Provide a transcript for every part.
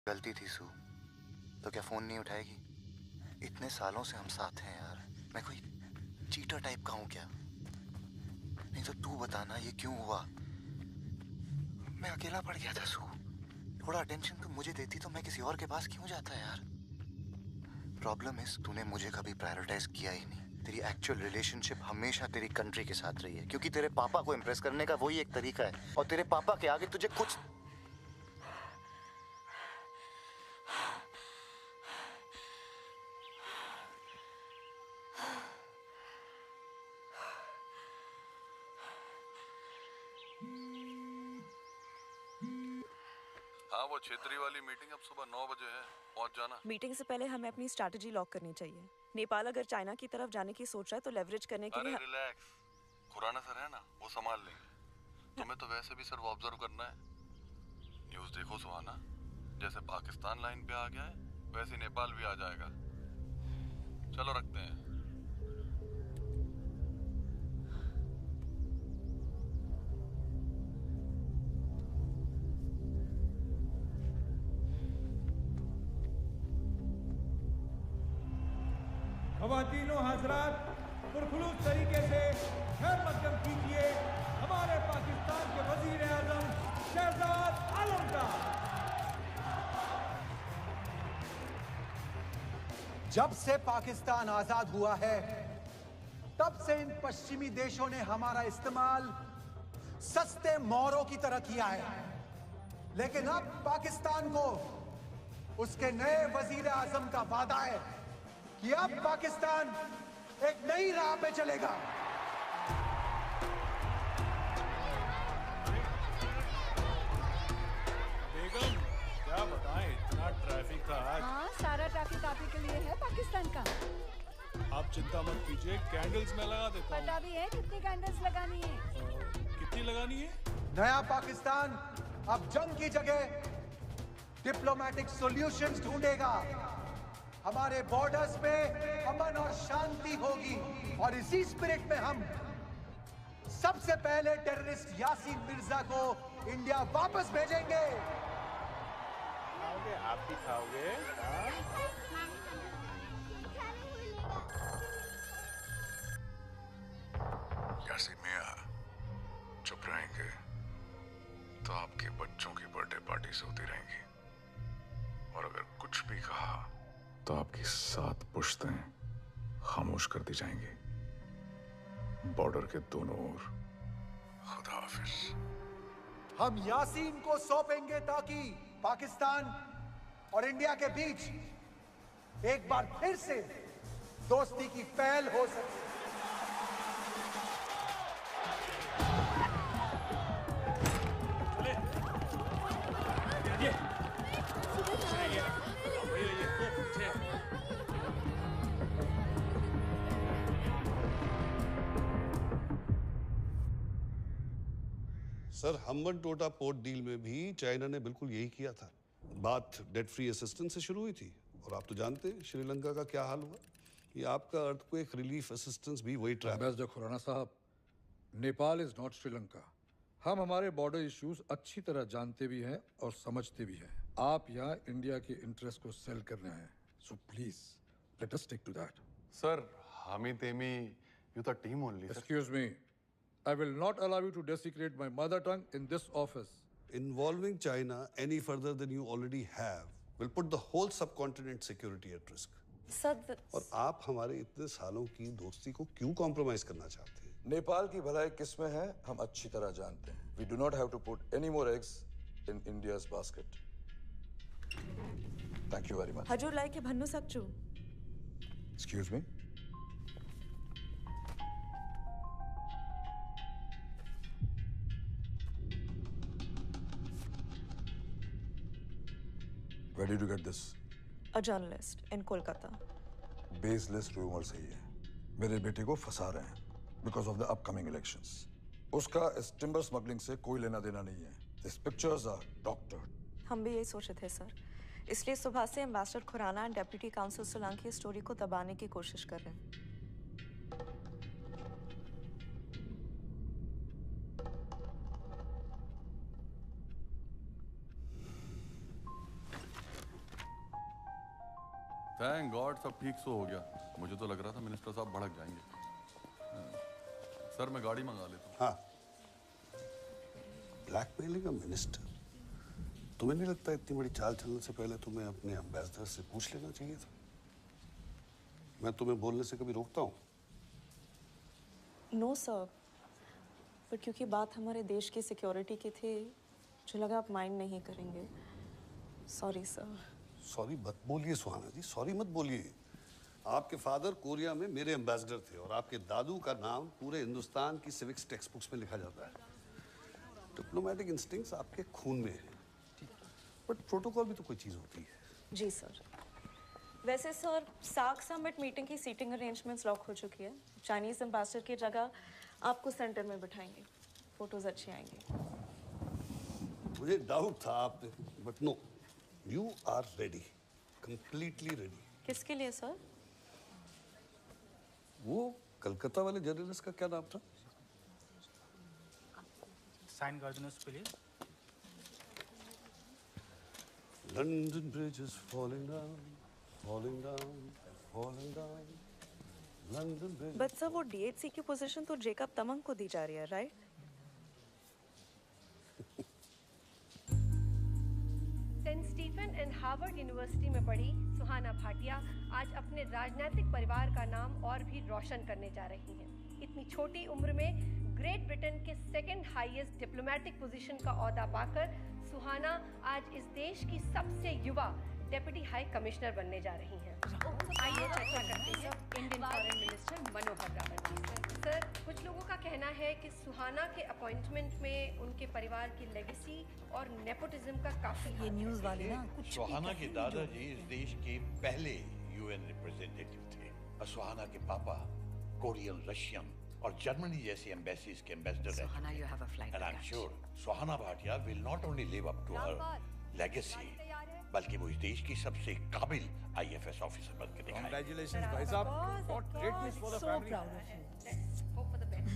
गलती थी सू, तो क्या फोन नहीं उठाएगी? इतने सालों से हम साथ हैं यार। मैं कोई चीटर टाइप का हूँ क्या? नहीं तो तू बताना ये क्यों हुआ? मैं अकेला पड़ गया था सू। थोड़ा अटेंशन तू मुझे देती तो मैं किसी और के पास क्यों जाता यार? प्रॉब्लम इज तूने मुझे कभी प्रायोरिटाइज किया ही नहीं। तेरी एक्चुअल रिलेशनशिप हमेशा तेरी कंट्री के साथ रही है, क्योंकि तेरे पापा को इम्प्रेस करने का वही एक तरीका है, और तेरे पापा के आगे तुझे कुछ। हाँ, वो क्षेत्रीय वाली मीटिंग अब सुबह 9 बजे है, पहुंच जाना। मीटिंग से पहले हमें अपनी स्ट्रैटेजी लॉक करनी चाहिए। नेपाल अगर चाइना की तरफ जाने की सोच रहा है तो लेवरेज करने के अरे लिए। रिलैक्स, खुराना सर है ना, वो संभाल लेंगे। तुम्हें तो वैसे भी सिर्फ ऑब्जर्व करना है। न्यूज़ देखो सुहाना, जैसे पाकिस्तान लाइन पे आ गया है वैसे नेपाल भी आ जाएगा। चलो रखते हैं। ख़वातीनो हज़रात, पुरखुलूस तरीके से खैर मकदम कीजिए हमारे पाकिस्तान के वजीर आज़म शहजाद आलम का। जब से पाकिस्तान आजाद हुआ है तब से इन पश्चिमी देशों ने हमारा इस्तेमाल सस्ते मोरों की तरह किया है, लेकिन अब पाकिस्तान को उसके नए वजीर आजम का वादा है कि अब पाकिस्तान एक नई राह पे चलेगा। बेगम क्या बताएं, इतना ट्रैफिक था आज। हाँ, सारा ट्रैफिक आप ही के लिए है पाकिस्तान का। आप चिंता मत कीजिए, कैंडल्स मैं लगा देता हूँ। पता भी है कितनी कैंडल्स लगानी है? कितनी लगानी है? नया पाकिस्तान अब जंग की जगह डिप्लोमेटिक सॉल्यूशंस ढूंढेगा। हमारे बॉर्डर्स पे अमन और शांति होगी, और इसी स्पिरिट में हम सबसे पहले टेररिस्ट यासीन मिर्जा को इंडिया वापस भेजेंगे। खाओगे, आप भी खाओगे? यासीन मियां, चुप रहेंगे तो आपके बच्चों की बर्थडे पार्टीज होती रहेंगी, और अगर कुछ भी कहा तो आपकी 7 पुश्तें खामोश कर दी जाएंगी। बॉर्डर के दोनों ओर। खुदा हाफिज। हम यासीन को सौंपेंगे ताकि पाकिस्तान और इंडिया के बीच एक बार फिर से दोस्ती की पहल हो सके। सर, हम्बन टोटा पोर्ट डील में भी चाइना ने बिल्कुल यही किया था। बात डेट फ्री असिस्टेंस से शुरू हुई थी, और आप तो जानते हैं श्रीलंका का क्या हाल हुआ। ये आपका अर्थक्वेक रिलीफ असिस्टेंस भी वही ट्रैप। एम्बेसडर खुराना साहब, नेपाल इज नॉट श्रीलंका। हम हमारे बॉर्डर इश्यूज अच्छी तरह जानते भी हैं और समझते भी हैं। आप यहाँ इंडिया के इंटरेस्ट को सेल कर रहे हैं, so please let us stick to that. Sir, हामी तेमी you the team only. Excuse me, I will not allow you to desecrate my mother tongue in this office. Involving China any further than you already have will put the whole subcontinent security at risk. Sir, और आप हमारे इतने सालों की दोस्ती को क्यों compromise करना चाहते हैं? नेपाल की भलाई किस में है हम अच्छी तरह जानते हैं। We do not have to put any more eggs in India's basket. Thank you very much. हजूर लाई के भन्नु सक्छु। Excuse me? Where did you get this? A journalist in Kolkata. Baseless rumors है ये। मेरे बेटे को फंसा रहे हैं because of the upcoming elections. उसका इस टिम्बर स्मगलिंग से कोई लेना देना नहीं है। These pictures are doctored. हम भी यही सोचे थे सर, इसलिए सुबह से ambassador Khurana and deputy council Solanki story को दबाने की कोशिश कर रहे हैं। थैंक गॉड सब ठीक सो हो गया। मुझे तो लग रहा था मिनिस्टर साहब भड़क जाएंगे। सर मैं गाड़ी मंगा लेता हूँ। हाँ, ब्लैकमेलिंग का मिनिस्टर। तुम्हें नहीं लगता इतनी बड़ी चाल चलने से पहले तुम्हें अपने एम्बेसडर से पूछ लेना चाहिए था? मैं तुम्हें बोलने से कभी रोकता हूँ? नो सर, पर क्योंकि बात हमारे देश की सिक्योरिटी की थी, मुझे लगा आप माइंड नहीं करेंगे। Sorry sir. सॉरी मत बोलिए सुहाना जी, सॉरी मत बोलिए। आपके फादर कोरिया में मेरे एम्बेसडर थे और आपके दादू का नाम पूरे हिंदुस्तान की सिविक्स टेक्स्ट बुक्स में लिखा जाता है। डिप्लोमेटिक इंस्टिंक्ट्स आपके खून में है, बट प्रोटोकॉल भी तो कोई चीज होती है। जी सर। वैसे सर, सार्क समिट मीटिंग की सीटिंग अरेंजमेंट्स लॉक हो चुकी है। चाइनीज एम्बेसडर की जगह आपको सेंटर में बिठाएंगे, फोटोज अच्छी आएंगी। मुझे डाउट था आप, but no, you are ready, completely ready. किसके लिए सर? वो कलकत्ता वाले जर्नलिस्ट का क्या नाम था? Sign gardeners please. London Bridge is falling down, falling down, falling down. London Bridge. But sir वो DHC की पोजीशन तो जेकब तमंग को दी जा रही है, right? Saint Stephen and Harvard university में पढ़ी सुहाना भाटिया आज अपने राजनीतिक परिवार का नाम और भी रोशन करने जा रही हैं। इतनी छोटी उम्र में ग्रेट ब्रिटेन के सेकंड हाईएस्ट डिप्लोमेटिक पोजीशन का ओहदा पाकर सुहाना आज इस देश की सबसे युवा डेप्यूटी हाई कमिश्नर बनने जा रही हैं। आइए चर्चा करते हैं इंडियन फॉरेन मिनिस्टर मनोहर रावत जी से। सर, कुछ लोगों का कहना है कि सुहाना के अपॉइंटमेंट में उनके परिवार की लेगेसी और नेपोटिज्म का काफी ये न्यूज़ वाले ना कुछ सुहाना के दादाजी इस देश के पहले यूएन रिप्रेजेंटेटिव थे और सुहाना के पापा कोरियन, रशियन और जर्मनी जैसी एम्बेसीज के एम्बेसडर रहे। Suhana, you have a flight And to I'm catch. sure Suhana Bhatia will not only live up to her legacy, बल्कि वो इस देश की सबसे काबिल IFS ऑफिसर बनकर दिखाएगी। Congratulations, भाई साहब. What great news for the So family. proud of you. Let's hope for the best.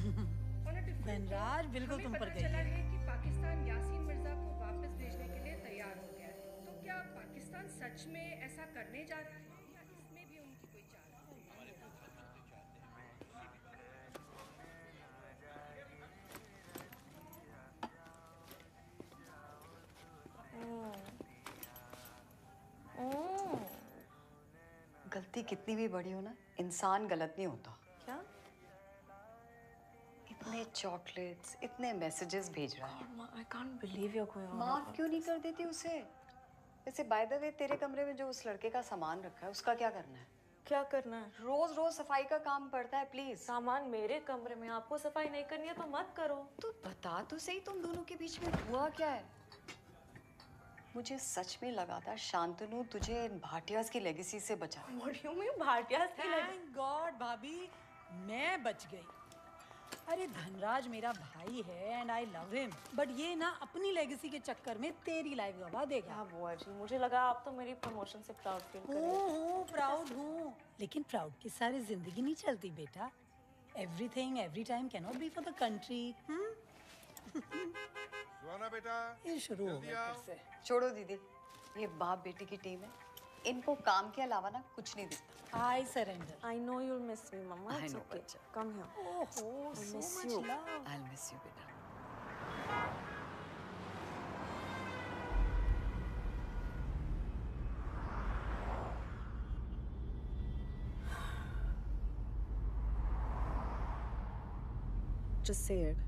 Dhanraj बिल्कुल तुम पर हमें गई पता चला है। है कि पाकिस्तान यासीन मिर्जा को वापस भेजने के लिए तैयार हो गया है। तो क्या पाकिस्तान सच में ऐसा करने जा रहा है या इसमें भी उनकी कोई चाल है? गलती कितनी भी बड़ी हो ना, इंसान गलत नहीं होता। क्या? इतने चॉकलेट्स, इतने मैसेजेस भेज रहा है। I can't believe you're going on. माफ क्यों नहीं कर देती उसे? वैसे बाय द वे, तेरे कमरे में जो उस लड़के का सामान रखा है, उसका क्या करना है? क्या करना है? रोज रोज सफाई का काम पड़ता है, प्लीज। सामान मेरे कमरे में, आपको सफाई नहीं करनी है तो मत करो। तो बता तो सही, तुम दोनों के बीच में हुआ क्या है? मुझे सच में लगा था शांतनु तुझे इन भाटियाज की लेगेसी से बचा। What do you mean, Bhatia's की Thank God, भाभी, मैं बच गई। अरे धनराज मेरा भाई है and I love him, but ये ना अपनी लेगेसी के चक्कर में तेरी लाइफ गवा देगा। क्या बुआ जी, मुझे लगा आप तो मेरी प्रमोशन से प्राउड फील कर रही हैं। हूँ प्राउड हूँ, लेकिन प्राउड के सारे जिंदगी नहीं चलती बेटा। Everything every time can not be for the country. Suhana बेटा, ये शुरू हो गया फिर से। छोड़ो दीदी, ये बाप बेटी की टीम है, इनको काम के अलावा ना कुछ नहीं दिखता। I surrender. I know you'll miss me, Mama. I It's know, okay. बच्चा। Come here. Oh, so miss much you. love. I'll miss you बेटा। Just say it.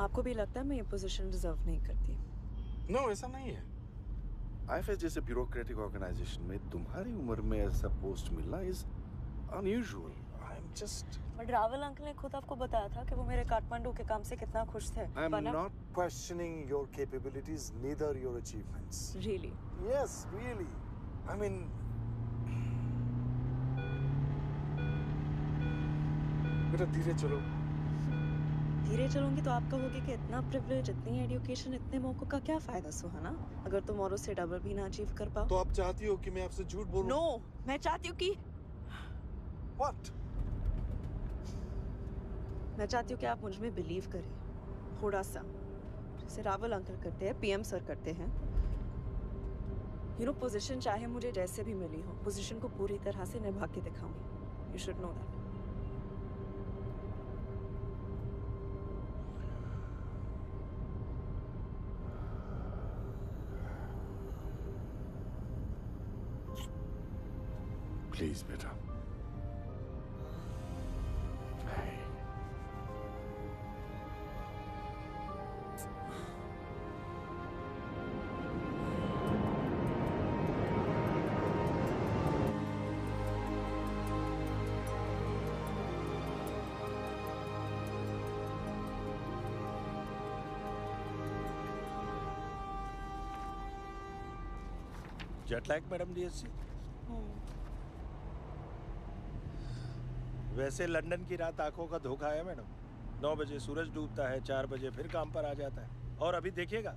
आपको भी लगता है मैं ये पोजीशन डिजर्व नहीं करती? No, ऐसा नहीं है। IFS जैसे ब्यूरोक्रेटिक ऑर्गेनाइजेशन में तुम्हारी उम्र में ऐसा पोस्ट मिलना is unusual. I am just but Rawal uncle ने खुद आपको बताया था कि वो मेरे काठमांडू के काम से कितना खुश थे। I am not questioning your capabilities, neither your achievements. Really? Yes, really. I mean बेटा धीरे चलो। धीरे चलूंगी तो आप कहोगे कि इतना प्रिविलेज, इतनी एजुकेशन, इतने मौकों का क्या फायदा सुहाना, अगर तुम औरों से डबल भी ना अचीव कर पाओ? तो आप चाहती हो कि मैं आपसे झूठ बोलूं? नो, मैं चाहती हूँ कि व्हाट? मैं चाहती हूँ कि आप मुझ में बिलीव करें थोड़ा सा, जैसे रावल अंकल करते हैं, PM सर करते हैं। पोजीशन चाहे मुझे जैसे भी मिली हो, पोजीशन को पूरी तरह से निभा के दिखाऊंगी। You should know that. Please बेटा। Jet lag madam DSC? वैसे लंदन की रात आंखों का धोखा है मैडम। 9 बजे सूरज डूबता है, 4 बजे फिर काम पर आ जाता है। और अभी देखिएगा,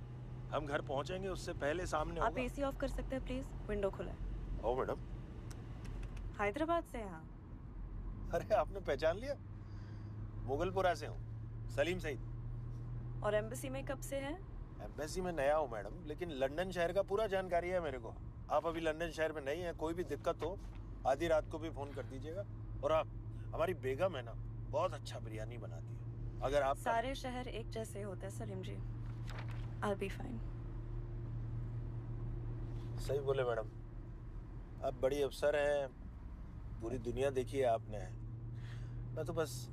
हम घर पहुंचेंगे उससे पहले सामने आप एसी ऑफ कर सकते हैं प्लीज? विंडो खुला है। ओ मैडम। हैदराबाद से यहाँ? अरे आपने पहचान लिया? मुगलपुरा से हूँ, सलीम सईद। और एम्बेसी में कब से हैं? एम्बेसी में नया हूँ मैडम, लेकिन लंदन शहर का पूरा जानकारी है मेरे को। आप अभी लंदन शहर में नहीं है, कोई भी दिक्कत हो आधी रात को भी फोन कर दीजिएगा। और आप, हमारी बेगम है ना, बहुत अच्छा बिरयानी बनाती है। अगर आप सारे शहर एक जैसे होते हैं सलीम जी। I'll be fine। सही बोले मैडम, आप बड़ी अफसर हैं, पूरी दुनिया देखी है आपने। मैं तो बस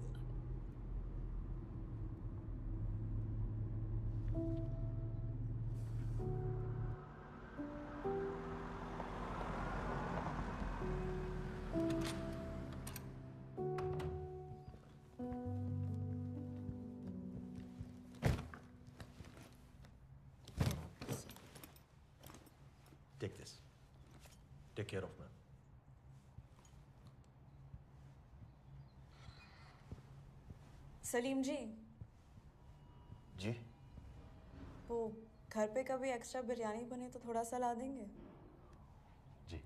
Take this. Take care of me. Salim जी, जी? वो घर पे कभी एक्स्ट्रा बिरयानी बने तो थोड़ा सा ला देंगे? जी।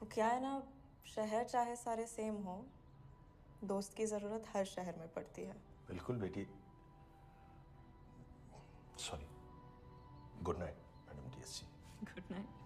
वो क्या है ना, शहर चाहे सारे सेम हो, दोस्त की जरूरत हर शहर में पड़ती है। बिल्कुल बेटी। Sorry. Good night madam DSC. Good night.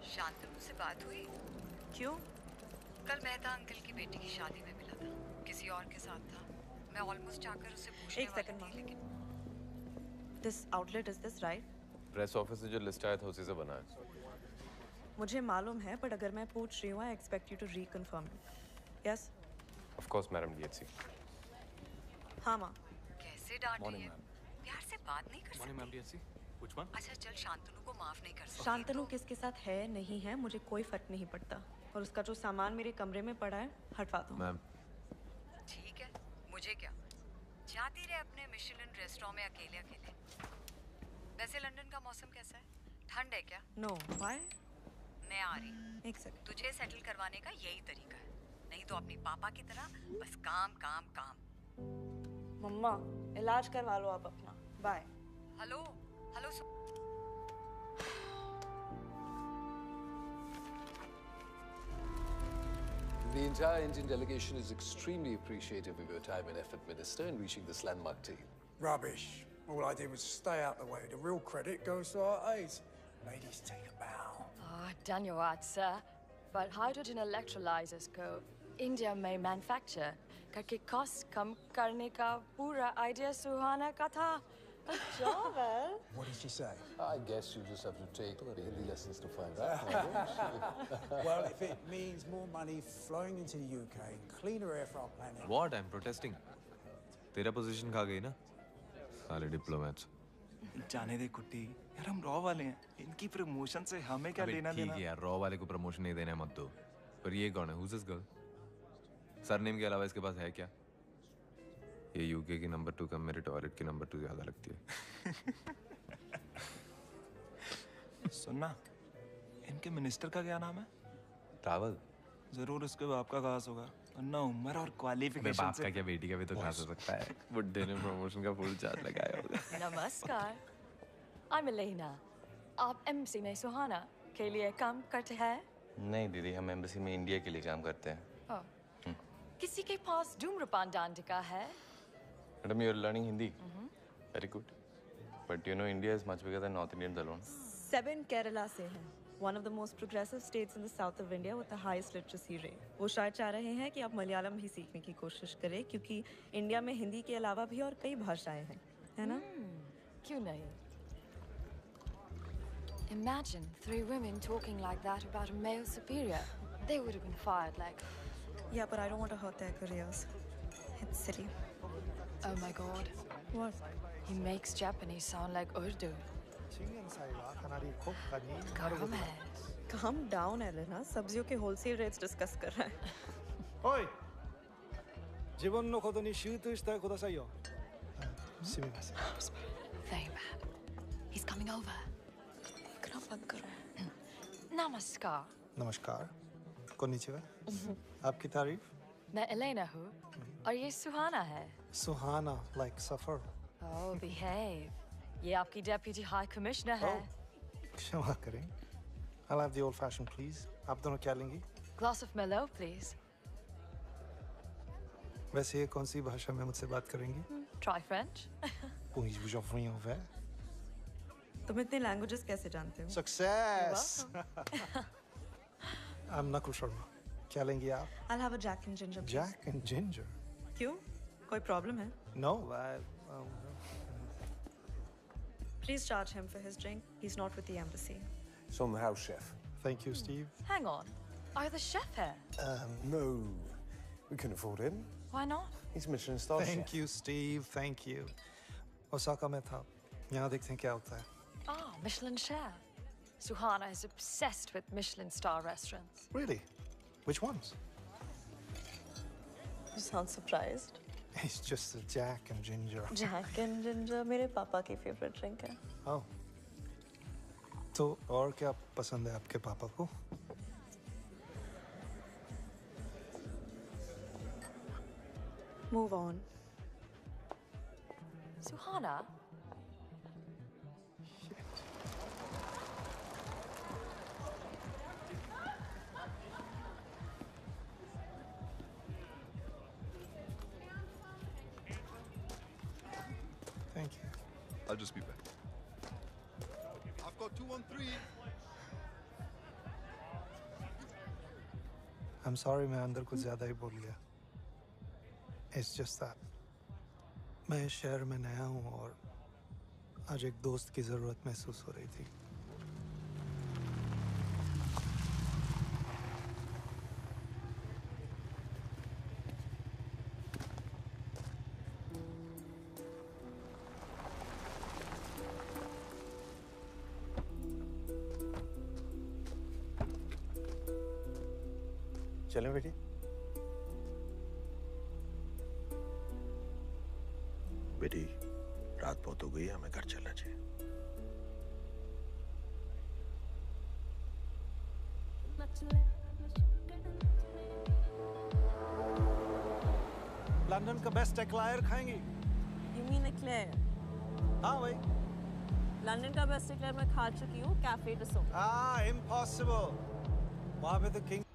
Shantanu से बात हुई? क्यों? कल मेहता अंकल की बेटी की शादी में मिला था, किसी और के साथ था। मैं ऑलमोस्ट जाकर उसे पूछने एक सेकंड वाली थी, लेकिन this outlet is this right? Press office से जो लिस्ट आया था उसी से बना है। मुझे मालूम है, पर अगर मैं पूछ रही हूँ, I expect you to reconfirm it. Yes? Of course madam DSC. हाँ माँ। कैसे डांट रही है? प्यार से बात नहीं कर सकती? Morning ma'am DSC. Which one? अच्छा चल, शांतनु को माफ नहीं कर सकती। शांतनु किसके साथ है नहीं है मुझे कोई फर्क नहीं पड़ता, और उसका जो सामान मेरे कमरे में पड़ा है हटवा दो। मैम। ठीक है, मुझे क्या, जाती रहे अपने मिशेलिन रेस्टोरेंट में अकेले अकेले। वैसे लंदन का मौसम कैसा है? ठंड है क्या? No, why? मैं आ रही। एक सेकंड। तुझे सेटल करवाने का यही तरीका है, नहीं तो अपने पापा की तरह बस काम काम काम। मम्मा, इलाज करवा लो आप अपना। Bye. Hello hello. The entire Indian delegation is extremely appreciative of your time and effort, Minister, in reaching this landmark deal. Rubbish. All I did was stay out the way. The real credit goes to our aides. Ladies, take a bow. Oh, धन्यवाद, sir. But hydrogen electrolyzers को India में manufacture करके cost कम करने का पूरा idea सुहाना का था। Good job, Al. What did she say? I guess you just have to take the Hindi lessons to find out. my lord. Well, if it means more money flowing into the UK and cleaner air for our planet. What? I'm protesting. तेरा position खा गई ना साले diplomats. जाने दे कुट्टी यार, हम raw वाले हैं, इनकी प्रमोशन से हमें क्या लेना ठीक देना। है यार, रॉ वाले को प्रमोशन नहीं देना है मत दो। पर ये कौन है? Who's this girl? सरनेम के अलावा इसके पास है क्या? ये यूके की नंबर 2 कम मेरे टॉयलेट की नंबर 2 ज्यादा लगती है। सुनना, इनके मिनिस्टर का क्या नाम है? रावल। जरूर उसके बाप का खास होगा, वरना उम्र और क्वालिफिकेशन बाप से। का क्या, बेटी का भी तो खास हो सकता है। बुड्ढे ने प्रमोशन का फुल चार्ज लगाया होगा। नमस्कार, I'm Elena. आप एम्बेसी में सुहाना के लिए काम करते हैं? नहीं दीदी, हम एम्बेसी में इंडिया के लिए काम करते हैं। किसी के पास धूम्रपान डांडिका है? Madam, you are learning Hindi? Very good. But you know India is much bigger than north Indian alone. 7 Kerala से हैं। One of the most progressive states in the south of India with the highest literacy rate. वो शायद चाह रहे हैं कि आप मलयालम भी सीखने की कोशिश करें, क्योंकि इंडिया में हिंदी के अलावा भी और कई भाषाएं हैं, है ना? क्यों नहीं? Imagine 3 women talking like that about a male superior. They would have been fired like. Yeah, but I don't want to hurt their careers. It's silly. Oh my God. What? He makes Japanese sound like Urdu. Calm down, Elena. सब्जियों के wholesale rates discuss कर रहा है. おい、自分のことに集中してくださいよ。すみません。 Very bad. He's coming over. इतना बंद करो. नमस्कार. नमस्कार, कोन्निचिवा। आपकी तारीफ? मैं एलेना हूँ और ये सुहाना है। सुहाना, like सफर। Oh, behave. ये आपकी डेप्यूटी हाई कमिश्नर है। क्षमा करें। I'll have the old fashioned, please. आप दोनों क्या लेंगी? Glass of Merlot, please. वैसे ये कौन सी भाषा में मुझसे बात करेंगी? Try French. Puis-je vous offrir un verre? तुम इतने languages कैसे जानते हो? Success! I'm Nakul Sharma. क्या लेंगी आप? I'll have a Jack and Ginger. Please. Jack and Ginger? क्यों? कोई problem है? No, Please charge him for his drink. He's not with the embassy. So I'm the house chef. Thank you, Steve. Hang on. Are you the chef here? No, we couldn't afford him. Why not? He's a Michelin star chef. Thank you, Steve. Thank you. Osaka में था। यहाँ देखते हैं क्या होता है। Ah, Michelin chef. Suhana is obsessed with Michelin star restaurants. Really? Which ones? You sound surprised. It's just a Jack and Ginger. Jack and Ginger मेरे पापा की favorite drink है. Oh. तो और क्या पसंद है आपके पापा को? Move on. Suhana? Thank you. I'll just be back. I've got 213. I'm sorry, मैं अंदर कुछ ज़्यादा ही बोल गया. It's just that मैं इस शहर में नया हूँ और आज एक दोस्त की ज़रूरत महसूस हो रही थी. चलें बेटी? बेटी, रात बहुत हो गई है, हमें घर चलना चाहिए। लंदन का बेस्ट एक्लायर खाएंगी? You mean eclair? हाँ भाई। लंदन का बेस्ट eclair मैं खा चुकी हूँ, कैफे डसो. Ah, impossible. वहाँ पे तो किंग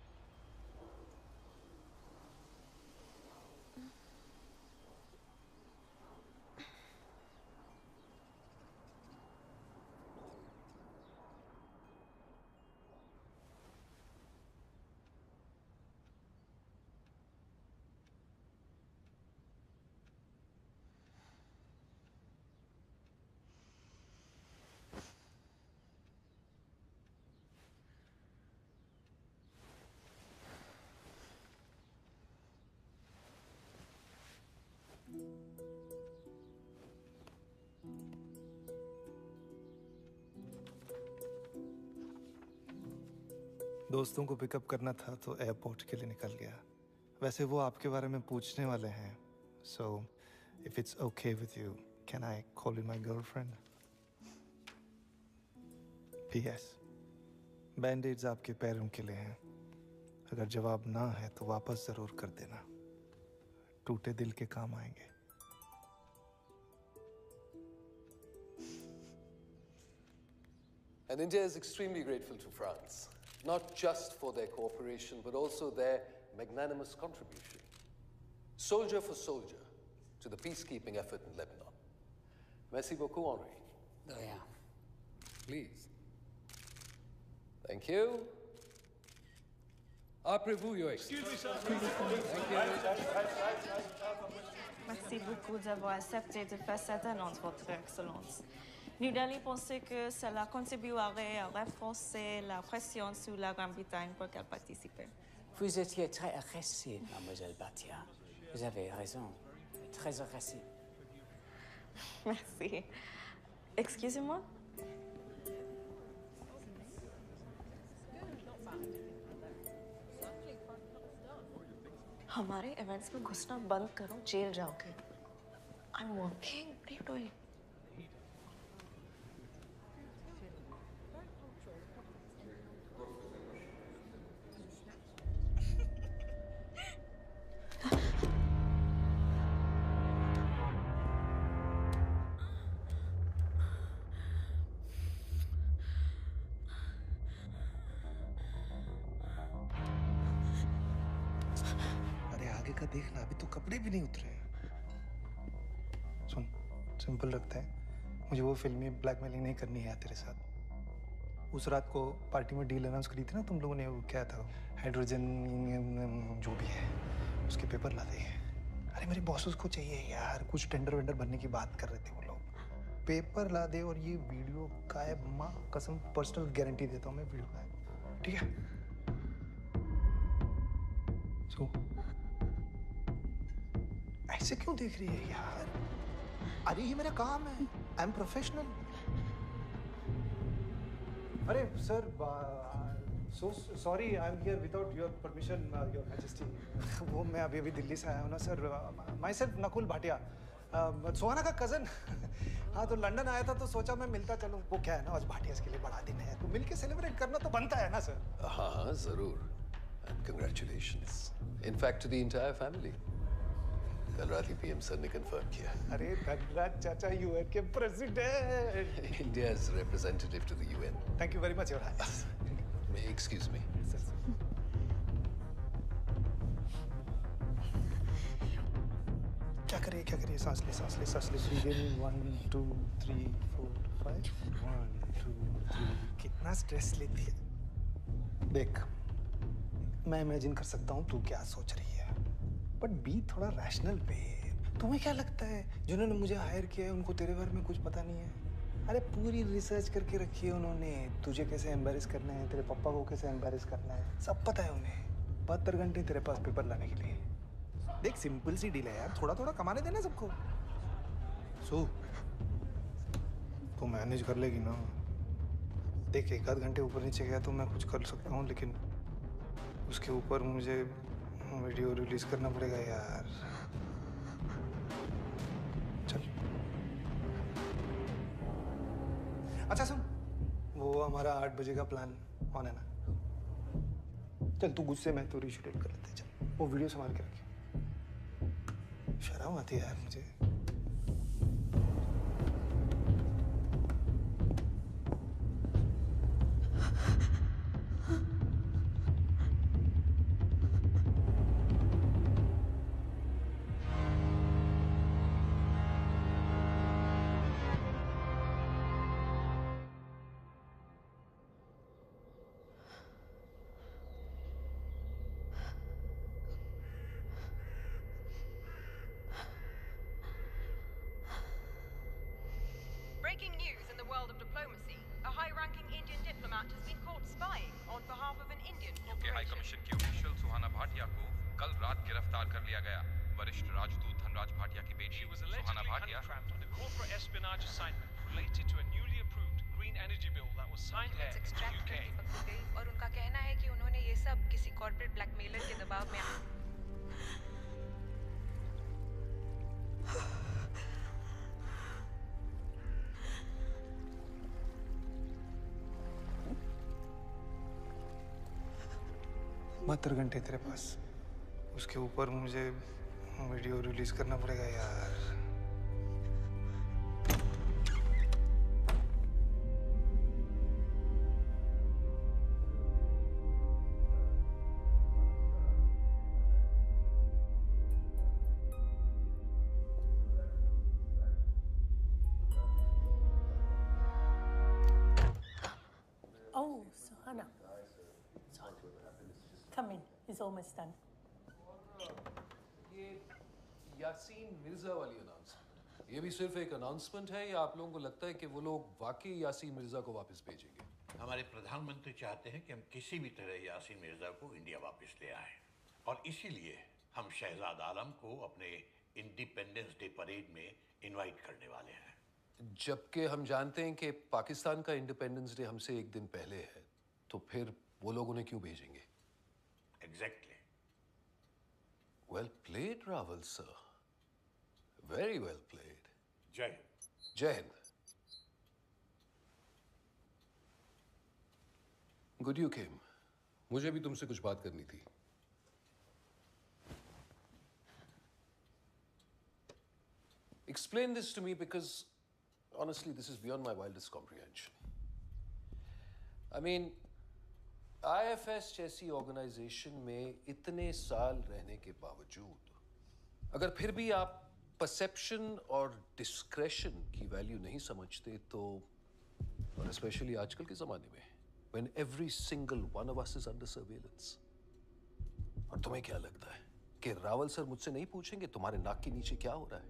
दोस्तों को पिकअप करना था तो एयरपोर्ट के लिए निकल गया। वैसे वो आपके बारे में पूछने वाले हैं। So, if it's okay with you, can I call you my girlfriend? P.S. बैंडेड्स आपके पैरों के लिए हैं। अगर जवाब ना है तो वापस जरूर कर देना, टूटे दिल के काम आएंगे। And India is extremely grateful to France, not just for their cooperation, but also their magnanimous contribution. Soldier for soldier, to the peacekeeping effort in Lebanon. Merci beaucoup, Henri. De rien. Please. Thank you. Après-vous, Your Excellency. Excuse me, sir. Thank you. Merci beaucoup d'avoir accepté de faire cette annonce, Votre Excellence. New Delhi pensait que cela contribuerait à renforcer la pression sur la Grande-Bretagne pour qu'elle participe. Vous étiez très agressive, mademoiselle Bhatia. Vous avez raison. Très agressive. Merci. Excusez-moi. हमारे events में घुसना बंद करो, jail जाओगे। I'm working. What are you doing? का देखना, अभी तो कपड़े भी नहीं उतरे। सुन, सिंपल रखता है, मुझे वो फिल्मी ब्लैकमेलिंग नहीं करनी है तेरे साथ। उस रात को पार्टी में डील अनाउंस करी थी ना तुम लोगों ने, वो क्या था, हाइड्रोजन जो भी है, उसके पेपर ला दे। अरे मेरे बॉसेस को चाहिए यार, कुछ टेंडर वेंडर भरने की बात कर रहे थे वो लोग। पेपर ला दे और ये वीडियो का है, माँ कसम पर्सनल गारंटी देता हूँ मैं वीडियो का है, ठीक है? सो ऐसे क्यों देख रही है यार? अरे ये मेरा काम है, आई एम प्रोफेशनल। अरे sir, so sorry, I am here without your permission, your majesty. वो मैं अभी दिल्ली से आया हूँ ना sir. Myself Nakul Bhatia, Suhana का कजन। हाँ, तो लंदन आया था तो सोचा मैं मिलता चलूँ। वो क्या है ना, आज भाटिया के लिए बड़ा दिन है, तो मिलके सेलिब्रेट करना तो बनता है ना सर। हाँ, जरूर। And congratulations. In fact, to the entire family. कल रात ही PM सर ने कंफर्म किया। अरे धनराज चाचा, UN के president. India's representative to the UN. Thank you very much, Your Highness. May excuse me. क्या करिए? सांस ले। Breathe 1 2 3 4 5 1 2 3। कितना स्ट्रेस लेती है। देख, मैं इमेजिन कर सकता हूँ तू क्या सोच रही है, बट बी थोड़ा रैशनल पे। तुम्हें क्या लगता है जिन्होंने मुझे हायर किया है उनको तेरे बारे में कुछ पता नहीं है? अरे पूरी रिसर्च करके रखी है उन्होंने, तुझे कैसे एम्बेरस करना है, तेरे पापा को कैसे एम्बेरस करना है, सब पता है उन्हें। 72 घंटे तेरे पास पेपर लाने के लिए। देख, सिंपल सी डील है यार, थोड़ा कमाने देना सबको। सो तो मैनेज कर लेगी ना? देख, 1 आध घंटे ऊपर नीचे गया तो मैं कुछ कर सकता हूँ, लेकिन उसके ऊपर मुझे वीडियो रिलीज करना पड़ेगा यार। चल, अच्छा सुन, वो हमारा 8 बजे का प्लान ऑन है ना? चल तू गुस्से में तो रीशेड्यूल कर लेते। चल, वो वीडियो संभाल के रखिए। शर्म आती है यार मुझे। Breaking news in the world of diplomacy. A high-ranking Indian diplomat has been caught spying on behalf of an Indian corporation. High commission की ऑफिशियल सुहाना भाटिया को कल रात गिरफ्तार कर लिया गया। वरिष्ठ राजदूत धनराज भाटिया की बेटी सुहाना Bhatia on a corporate espionage assignment related to a newly approved green energy bill that was signed here in the UK. और उनका कहना है कि उन्होंने सब किसी कॉर्पोरेट ब्लैकमेलर के दबाव में बहत्तर घंटे तेरे पास, उसके ऊपर मुझे वीडियो रिलीज करना पड़ेगा यार। Oh, Suhana. Come in. It's almost done. ये यासीन मिर्जा वाली अनाउंसमेंट, ये भी सिर्फ एक अनाउंसमेंट है या आप लोगों को लगता है कि वो लोग वाकई यासीन मिर्जा को वापस भेजेंगे? हमारे प्रधानमंत्री चाहते हैं कि हम किसी भी तरह यासीन मिर्जा को इंडिया वापस ले आएं और इसीलिए हम शहजाद आलम को अपने इंडिपेंडेंस डे परेड में इनवाइट करने वाले हैं। जबकि हम जानते हैं कि पाकिस्तान का इंडिपेंडेंस डे हमसे एक दिन पहले है, तो फिर वो लोग उन्हें क्यों भेजेंगे? Exactly. Well played, Raval sir. Very well played. जय हिंद। जय हिंद। Good you came. मुझे भी तुमसे कुछ बात करनी थी। Explain this to me because honestly this is beyond my wildest comprehension. I mean, IFS जैसी ऑर्गेनाइजेशन में इतने साल रहने के बावजूद अगर फिर भी आप परसेप्शन और डिस्क्रेशन की वैल्यू नहीं समझते तो, और स्पेशली आजकल के ज़माने में when every single one of us is under surveillance, और तुम्हें क्या लगता है कि रावल सर मुझसे नहीं पूछेंगे तुम्हारे नाक के नीचे क्या हो रहा है?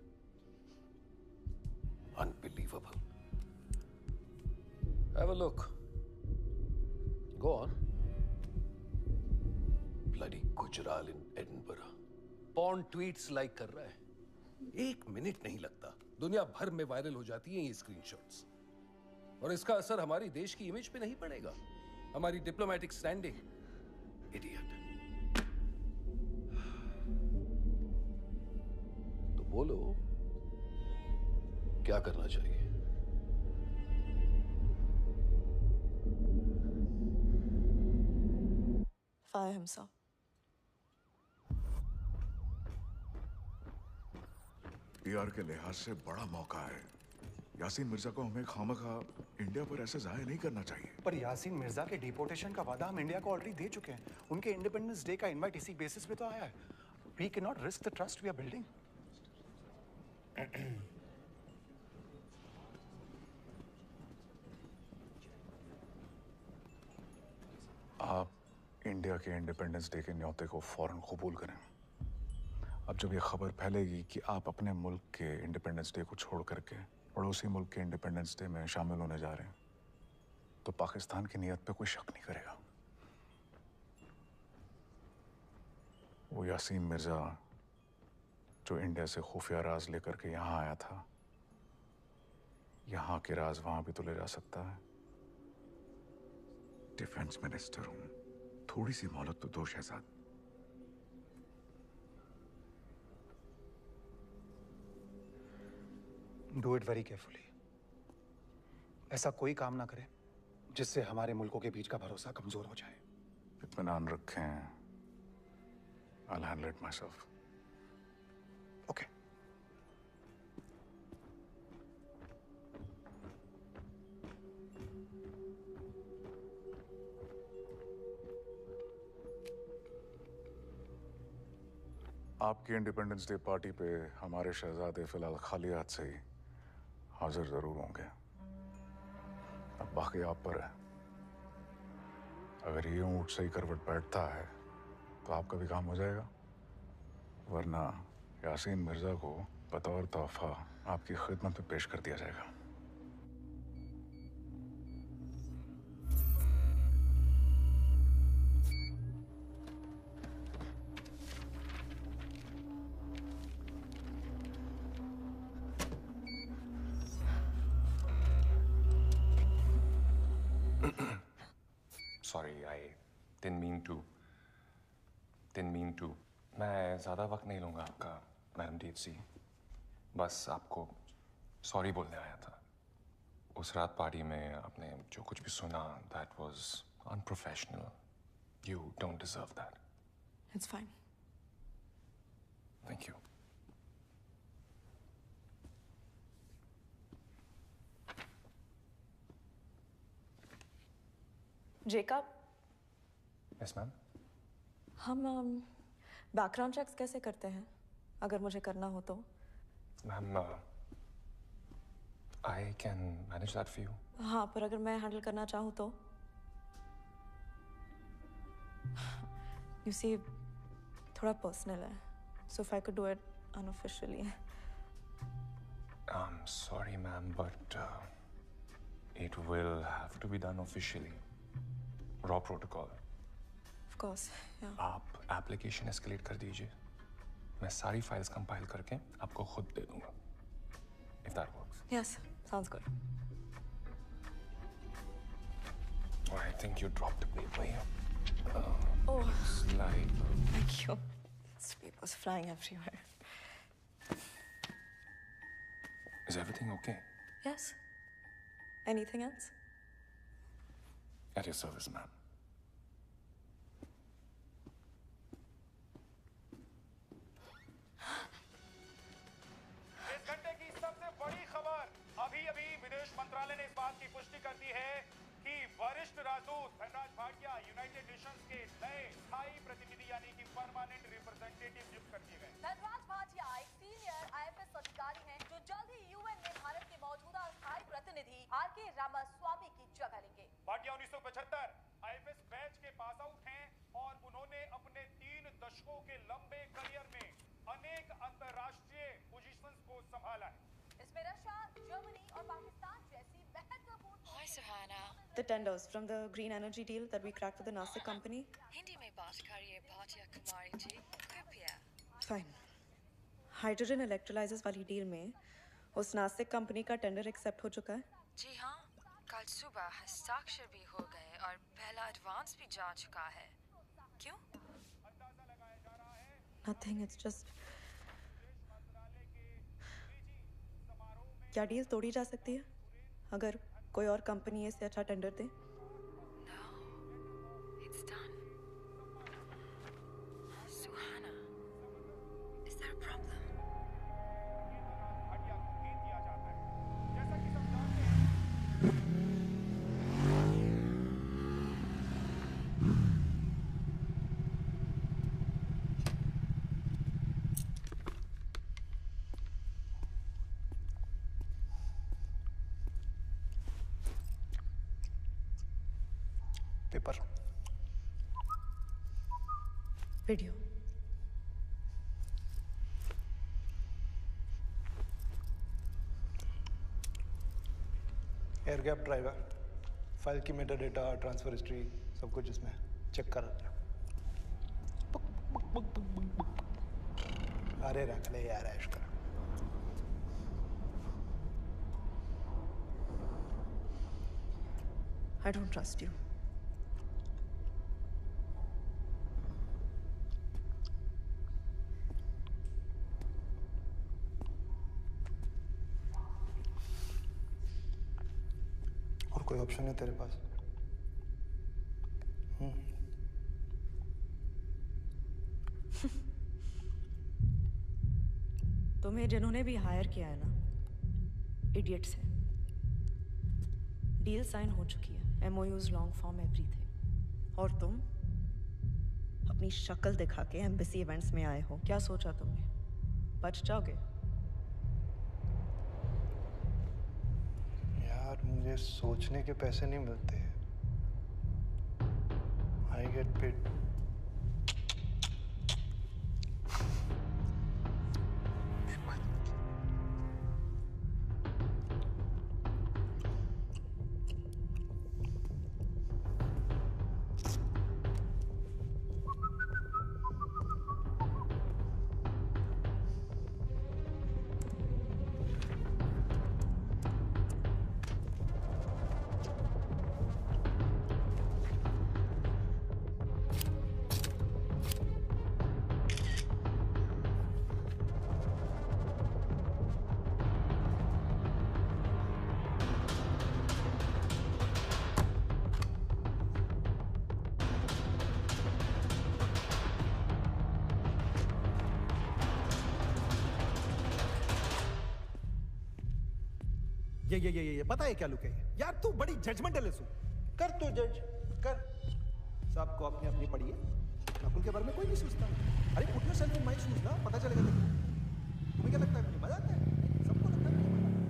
Unbelievable. Have a look. Go on. Bloody Gujral in Edinburgh. Porn tweets like कर रहा है। 1 मिनट नहीं लगता, दुनिया भर में वायरल हो जाती हैं ये स्क्रीनशॉट्स। और इसका असर हमारी देश की इमेज पे नहीं पड़ेगा, हमारी डिप्लोमेटिक स्टैंडिंग। इडियट। तो बोलो क्या करना चाहिए? Fire him, sir. पीआर के लिहाज से बड़ा मौका है। यासीन मिर्जा को हमें खामखा इंडिया पर ऐसे जाया नहीं करना चाहिए। पर यासीन मिर्जा के डिपोर्टेशन का वादा हम इंडिया को ऑलरेडी दे चुके हैं। उनके इंडिपेंडेंस डे का इनवाइट इसी बेसिस पे तो आया है। We cannot risk the trust we are building. आप इंडिया के इंडिपेंडेंस डे के न्योते को फौरन कबूल करें। अब जब ये खबर फैलेगी कि आप अपने मुल्क के इंडिपेंडेंस डे को छोड़ करके पड़ोसी मुल्क के इंडिपेंडेंस डे में शामिल होने जा रहे हैं, तो पाकिस्तान की नीयत पे कोई शक नहीं करेगा। वो यासीन मिर्जा जो इंडिया से खुफिया राज लेकर के यहाँ आया था, यहाँ के राज वहां भी तो ले जा सकता है। डिफेंस मिनिस्टर हूं, थोड़ी सी मोहलत तो दो Shahzad. Do it very carefully. ऐसा कोई काम ना करें जिससे हमारे मुल्कों के बीच का भरोसा कमजोर हो जाए। इत्मीनान रखें। I'll handle it myself. Okay. आपकी इंडिपेंडेंस डे पार्टी पे हमारे शहजादे फिलहाल खाली हाथ से ही हाजिर जरूर होंगे। अब बाकी आप पर है। अगर ये ऊंट सही करवट बैठता है तो आपका भी काम हो जाएगा, वरना यासीन मिर्जा को बतौर तोहफा आपकी खिदमत में पेश कर दिया जाएगा। Sorry, I didn't mean to. Didn't mean to. मैं ज़्यादा वक्त नहीं लूँगा आपका, मैडम DHC. बस आपको सॉरी बोलने आया था. उस रात पार्टी में आपने जो कुछ भी सुना, that was unprofessional. You don't deserve that. It's fine. Thank you. Jacob, Yes, ma'am. हम बैकग्राउंड चेक्स कैसे करते हैं अगर मुझे करना हो तो? Ma'am, I can manage that for you. हाँ, पर अगर मैं हैंडल करना चाहूँ तो? You see, थोड़ा पर्सनल है. So if I could do it unofficially. I'm sorry, ma'am, but it will have to be done officially. Raw protocol. Of course, yeah. आप एप्लीकेशन एस्केलेट कर दीजिए. मैं सारी फाइल्स कंपाइल करके आपको खुद दे दूंगा. If that works. Yes, sounds good. Oh, I think you dropped a paper here. Oh, Slide. thank you. This paper's flying everywhere. Is everything okay? Yes. Anything else? At your service, ma'am. इस घंटे की सबसे बड़ी खबर, अभी-अभी विदेश मंत्रालय ने इस बात की पुष्टि कर दी है कि वरिष्ठ राजदूत धनराज भाटिया यूनाइटेड नेशंस के नए स्थायी प्रतिनिधि यानी कि परमानेंट रिप्रेजेंटेटिव नियुक्त कर दिए गए. धनराज भाटिया एक सीनियर IFS अधिकारी हैं जो जल्द ही UN में भारत के मौजूदा स्थायी प्रतिनिधि RK रामास्वामी की जगह लेंगे. भाटिया 1975 IFS बैच के पास आउट हैं और उन्होंने अपने 3 दशकों के लंबे करियर में अनेक अंतर्राष्ट्रीय पोजीशंस को संभाला है. इसमें रशिया, जर्मनी और पाकिस्तान जैसी महत्वपूर्ण. Hi, Suhana. The tenders from the green energy deal that we cracked with the Nasik company. Hindi में बात करिए भाटिया कुमारी जी, कृपया. Fine. हाइड्रोजन इलेक्ट्रोलाइजर्स वाली डील में उस नासिक कंपनी का टेंडर एक्सेप्ट हो चुका है? जी हाँ, कल सुबह हस्ताक्षर भी हो गए और पहला एडवांस भी जा चुका है. क्यों? Nothing, it's just. क्या डील तोड़ी जा सकती है अगर कोई और कंपनी इससे अच्छा tender they? It's done. Suhana, is there a problem? Paper, video. Air gap driver, file की मेटा डेटा, ट्रांसफर हिस्ट्री, सब कुछ इसमें चेक कर रहा है. अरे रख ले यार ऐश कर. I don't trust you. और कोई ऑप्शन है तेरे पास? तुम्हें जिन्होंने भी हायर किया है ना, इडियट्स हैं. डील साइन हो चुकी है, MOUs, लॉन्ग फॉर्म, एवरीथिंग. और तुम अपनी शक्ल दिखा के एम्बेसी इवेंट्स में आए हो. क्या सोचा तुमने? बच जाओगे? यार मुझे सोचने के पैसे नहीं मिलते. I get paid. ये पता है क्या लुक है यार? तू बड़ी जजमेंटल है। कर तू जज कर। सबको अपनी अपनी पड़ी है। नकुल के बारे में कोई नहीं सोचता। अरे put yourself in my shoes ना, पता चलेगा तेरे। तुम्हें क्या लगता है मुझे मजा आता है? सबको लगता है मुझे मजा आता है।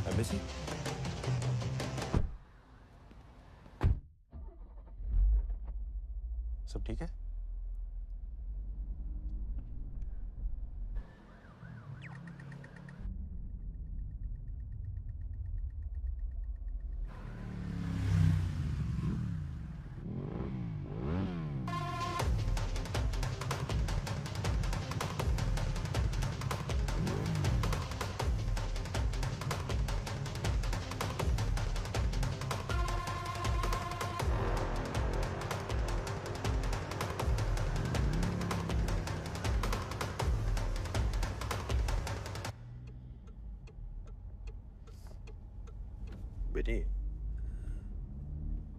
एम्बेसी सब ठीक है? बेटी,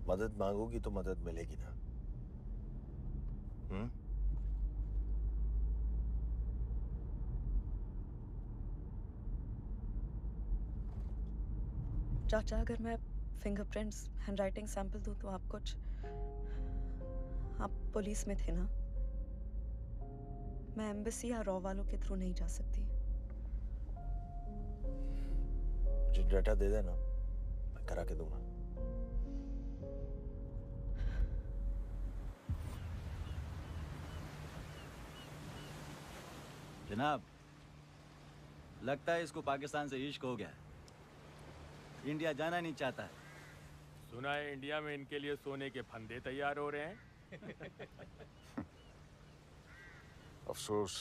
मदद मांगोगी तो मदद मिलेगी ना? चाचा, अगर मैं फिंगरप्रिंट्स, हैंडराइटिंग सैंपल दूं तो आप पुलिस में थे ना? मैं एम्बेसी या रॉ वालों के थ्रू नहीं जा सकती। मुझे डाटा दे देना, मैं करा के दूंगा। जनाब, लगता है इसको पाकिस्तान से इश्क हो गया। इंडिया जाना नहीं चाहता है। सुना है इंडिया में इनके लिए सोने के फंदे तैयार हो रहे हैं। अफसोस,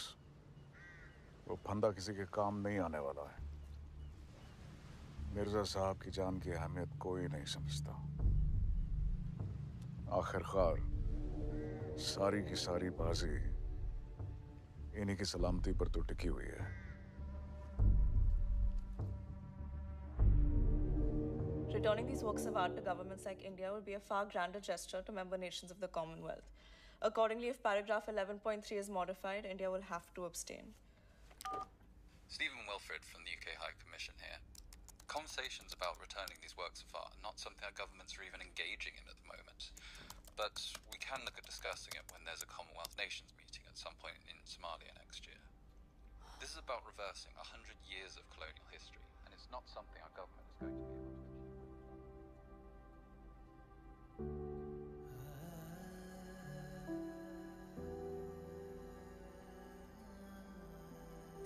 वो फंदा किसी के काम नहीं आने वाला है। मिर्जा साहब की जान की अहमियत कोई नहीं समझता। आखिरकार सारी की सारी बाजी इन्हीं की सलामती पर तो टिकी हुई है। Returning these works of art to governments like India would be a far grander gesture to member nations of the Commonwealth. Accordingly, if paragraph 11.3 is modified, India will have to abstain. Stephen Wilfred from the UK High Commission here. Conversations about returning these works of art are not something our governments are even engaging in at the moment. But we can look at discussing it when there's a Commonwealth Nations meeting at some point in Somalia next year. This is about reversing 100 years of colonial history, and it's not something our government is going to be able to achieve.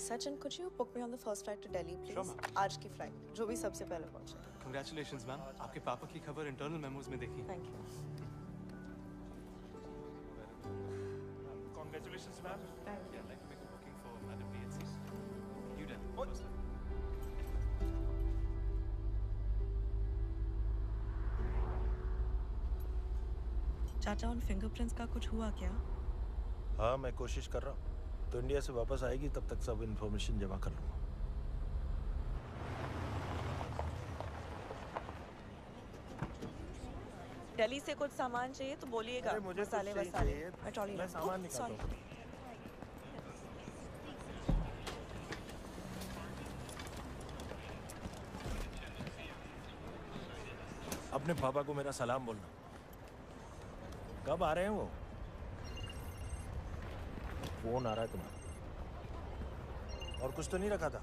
Sachin, could you book me on the first flight to Delhi, please? Sure, ma'am. आज की flight, जो भी सबसे पहले पहुंचे। Congratulations, ma'am. आपके पापा की खबर इंटरनल मेमोज में देखी। Thank you. Congratulations, ma'am. Thank you. I'd like to make a booking for Madam DHC. New Delhi. First flight. चाचा, उन फिंगरप्रिंट्स का कुछ हुआ क्या? हाँ, मैं कोशिश कर रहा हूँ। तो इंडिया से वापस आएगी तब तक सब इन्फॉर्मेशन जमा कर लूँगा। दिल्ली से कुछ सामान चाहिए तो बोलिएगा। मुझे मसाले कुछ वसाले। चाहिए। मैं ट्रॉली मैं सामान निकालता हूँ। अपने पापा को मेरा सलाम बोलना। कब आ रहे हैं वो? फोन आ रहा है तुम्हारा। और कुछ तो नहीं रखा था?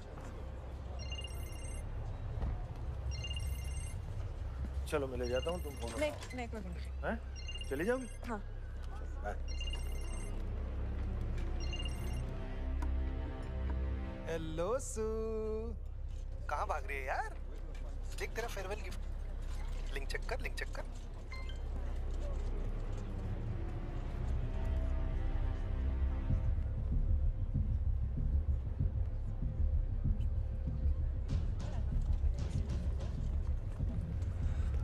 चलो मैं ले जाता हूँ, तुम फोन नहीं, एक मिनट। हैं? चली जाओगी? हाँ। बाय। हेलो सू। कहाँ भाग रही है यार? देख तेरा फेयरवेल गिफ्ट। लिंक चेक कर, लिंक चेक कर।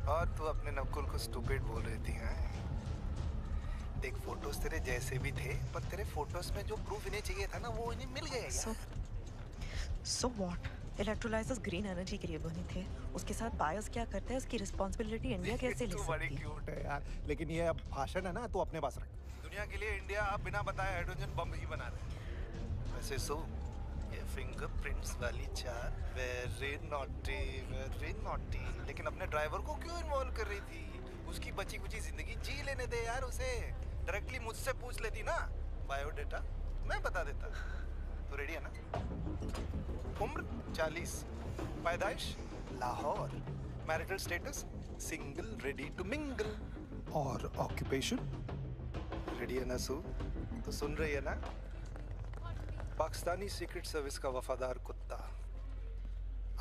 और तू अपने नकुल को स्टूपिड बोल रही थी, हैं? देख फोटोज तेरे जैसे भी थे, पर तेरे फोटोज में जो प्रूफ इन्हें चाहिए था ना, वो इन्हें मिल गया यार। So what? Electrolysers green energy के लिए बने थे। उसके साथ बायर्स क्या करते हैं, उसकी रिस्पांसिबिलिटी इंडिया कैसे ले तू बड़ी सकती है? क्यूट है यार, लेकिन ये अब भाषण है ना, तू अपने पास रख। दुनिया के लिए इंडिया अब बिना बताए हाइड्रोजन बम ही बना रहा है। वैसे सो ये फिंगरप्रिंट्स वाली चार वेरी नॉटी, लेकिन अपने ड्राइवर को क्यों इन्वॉल्व कर रही थी? उसकी बची कुची जिंदगी जी लेने दे यार उसे। डायरेक्टली मुझसे पूछ लेती ना बायोडेटा, मैं बता देता। तो रेडी है ना? उम्र 40, पैदाइश Lahore, marital status single, ready to mingle, और ऑक्यूपेशन रेडी है ना सू? तो सुन रही है ना? पाकिस्तानी सीक्रेट सर्विस का वफादार कुत्ता,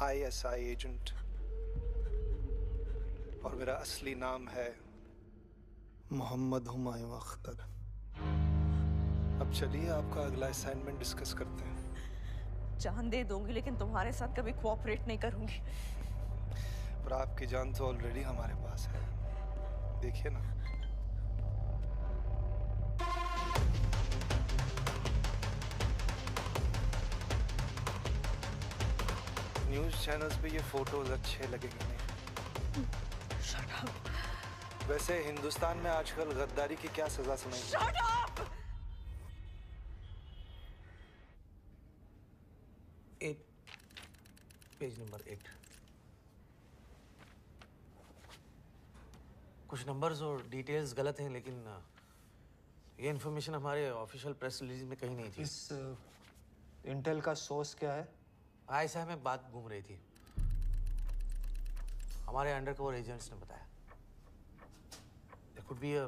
ISI एजेंट, और मेरा असली नाम है मोहम्मद हुमायूं अख्तर। अब चलिए आपका अगला असाइनमेंट डिस्कस करते हैं। जान दे दूंगी, लेकिन तुम्हारे साथ कभी कोऑपरेट नहीं करूंगी। पर आपकी जान तो ऑलरेडी हमारे पास है, देखिए ना। न्यूज़ चैनल्स पे ये फोटोज अच्छे लगेंगे नहीं। Shut up. वैसे हिंदुस्तान में आजकल गद्दारी की क्या सजा सुनाई? Shut up! 8, page number 8। कुछ नंबर्स और डिटेल्स गलत हैं, लेकिन ये इन्फॉर्मेशन हमारे ऑफिशियल प्रेस रिलीज में कहीं नहीं थी। इस इंटेल का सोर्स क्या है? ISI में बात घूम रही थी, हमारे अंडरकवर एजेंट्स ने बताया। There could be a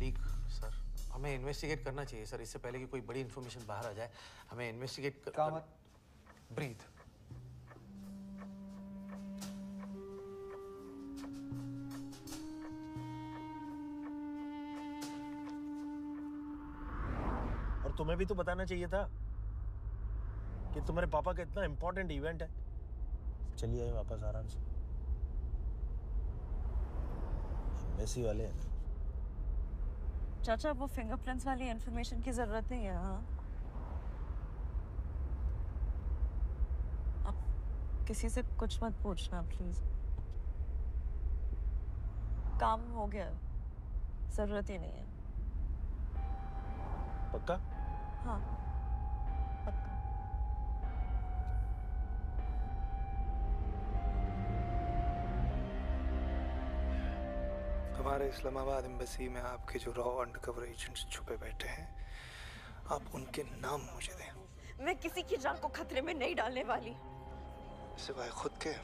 leak, sir. हमें इन्वेस्टिगेट करना चाहिए सर, इससे पहले कि कोई बड़ी इन्फॉर्मेशन बाहर आ जाए। हमें इन्वेस्टिगेट ब्रीथ। और तुम्हें भी तो बताना चाहिए था कि तुम्हारे पापा का इतना इम्पोर्टेंट इवेंट है। चलिए वापस आराम से। मेसी वाले हैं। चाचा, वो फिंगरप्रिंट्स वाली इंफॉर्मेशन की जरूरत नहीं है। हाँ, अब किसी से कुछ मत पूछना प्लीज। काम हो गया, जरूरत ही नहीं है। पक्का? हाँ, पक्का। हमारे इस्लामाबाद एम्बेसी में आपके जो रॉ अंडरकवर एजेंट्स छुपे बैठे हैं, आप उनके नाम मुझे दें। मैं किसी की जान को खतरे में नहीं डालने वाली, सिवाय खुद के।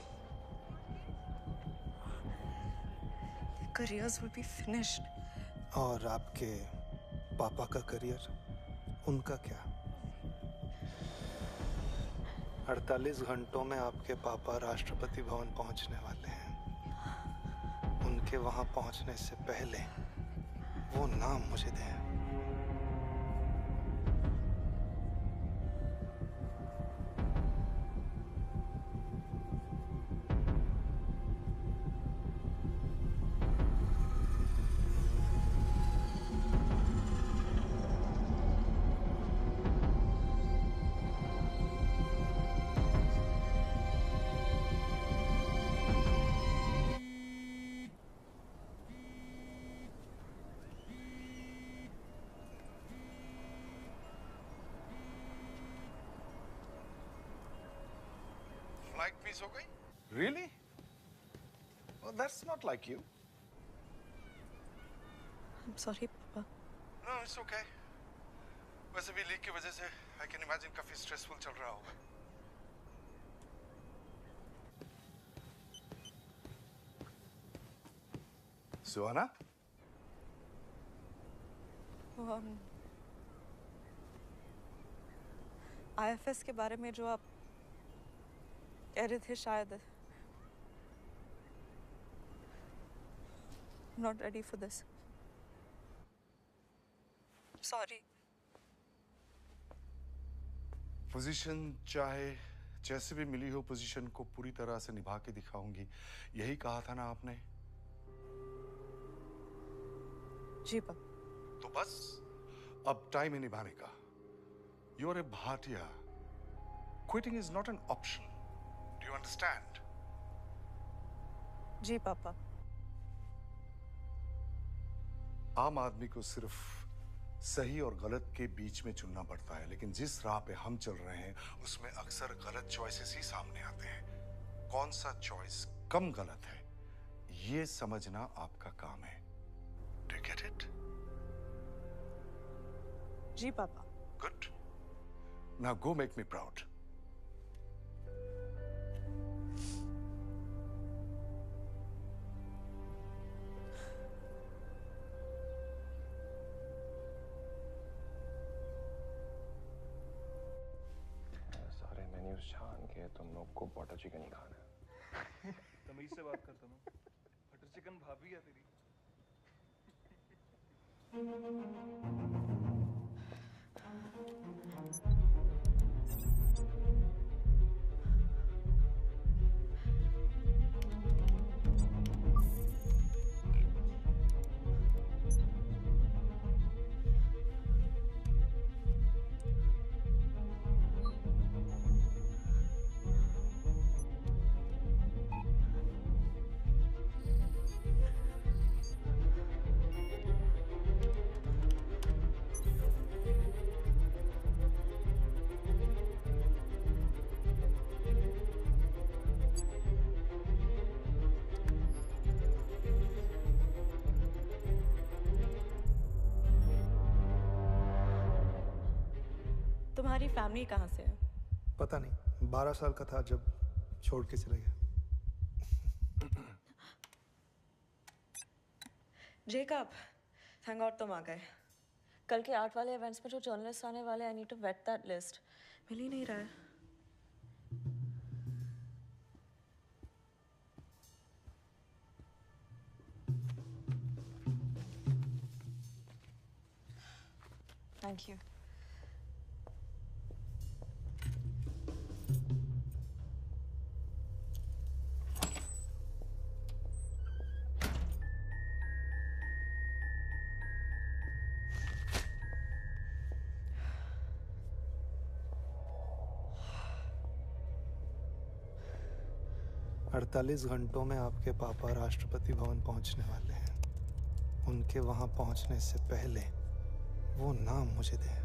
Careers will be finished. और आपके पापा का करियर, उनका क्या? 48 घंटों में आपके पापा राष्ट्रपति भवन पहुंचने वाले हैं। उनके वहां पहुंचने से पहले वो नाम मुझे दें। फ्लाइट मिस हो गई? Really? Well, that's not like you. I'm sorry, पापा। No, it's okay. वैसे भी लीक की वजह से I can imagine काफी स्ट्रेसफुल चल रहा होगा। सुहाना? IFS के बारे में जो आप कह रहे थे, शायद not ready for this. Sorry. Position चाहे जैसे भी मिली हो, पोजीशन को पूरी तरह से निभा के दिखाऊंगी, यही कहा था ना आपने? जी पापा। तो बस अब टाइम है निभाने का। You are a Bhatia. Quitting is not an option. Do you understand? जी पापा। आम आदमी को सिर्फ सही और गलत के बीच में चुनना पड़ता है, लेकिन जिस राह पे हम चल रहे हैं उसमें अक्सर गलत चॉइसेस ही सामने आते हैं। कौन सा चॉइस कम गलत है ये समझना आपका काम है। Do you get it? जी पापा। Good. Now go make me proud. सारे मेन्यूज छान के तुम लोग को बटर चिकन ही खाना है। तमीज से बात करता हूँ। बटर चिकन भाभी है तेरी। तुम्हारी फैमिली कहाँ से है? पता नहीं, 12 साल का था जब छोड़ के चले गए। जेकब, थैंक गॉड तुम आ गए। कल के आर्ट वाले इवेंट्स में जो जर्नलिस्ट आने वाले, I need to wait that list. मिल ही नहीं रहा है। Thank you. अड़तालीस घंटों में आपके पापा राष्ट्रपति भवन पहुंचने वाले हैं। उनके वहां पहुंचने से पहले वो नाम मुझे दें।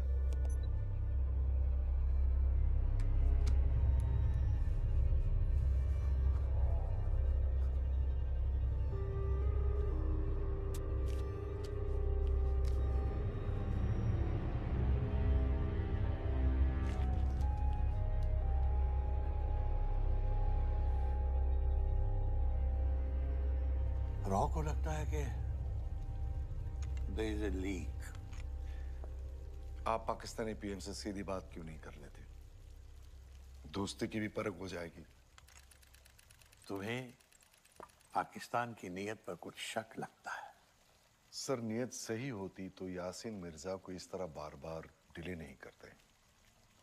रॉ को लगता है कि there is a leak। आप पाकिस्तानी पीएम से सीधी बात क्यों नहीं कर लेते? दोस्ती की भी परख हो जाएगी। तुम्हें पाकिस्तान की नीयत पर कुछ शक लगता है? सर, नीयत सही होती तो यासीन मिर्जा को इस तरह बार बार डिले नहीं करते।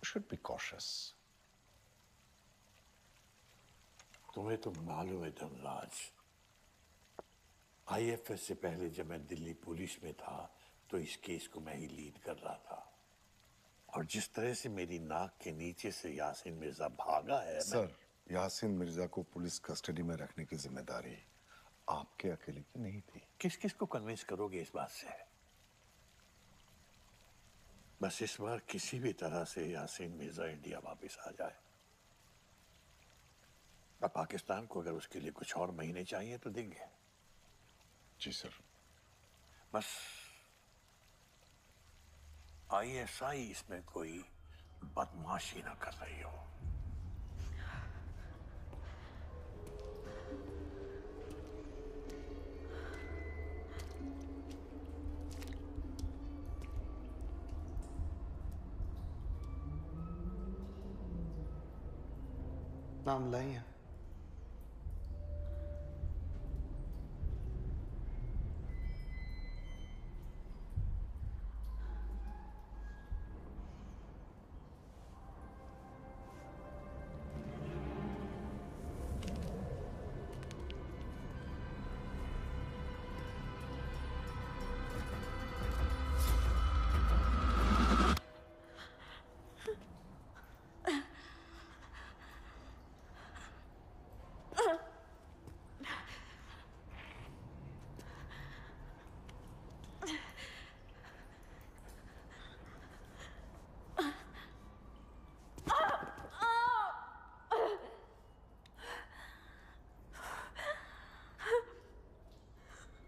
Should be cautious. तुम्हें तो मालूम है धनराज, आईएफएस से पहले जब मैं दिल्ली पुलिस में था तो इस केस को मैं ही लीड कर रहा था, और जिस तरह से मेरी नाक के नीचे से यासीन मिर्जा भागा है। सर, यासीन मिर्जा को पुलिस कस्टडी में रखने की जिम्मेदारी आपके अकेले की नहीं थी। किस किस को कन्विंस करोगे इस बात से? बस इस बार किसी भी तरह से यासीन मिर्जा इंडिया वापस आ जाए। और पाकिस्तान को अगर उसके लिए कुछ और महीने चाहिए तो देंगे। जी सर। बस आईएसआई इसमें कोई बदमाशी ना कर रही हो। नाम लाई है।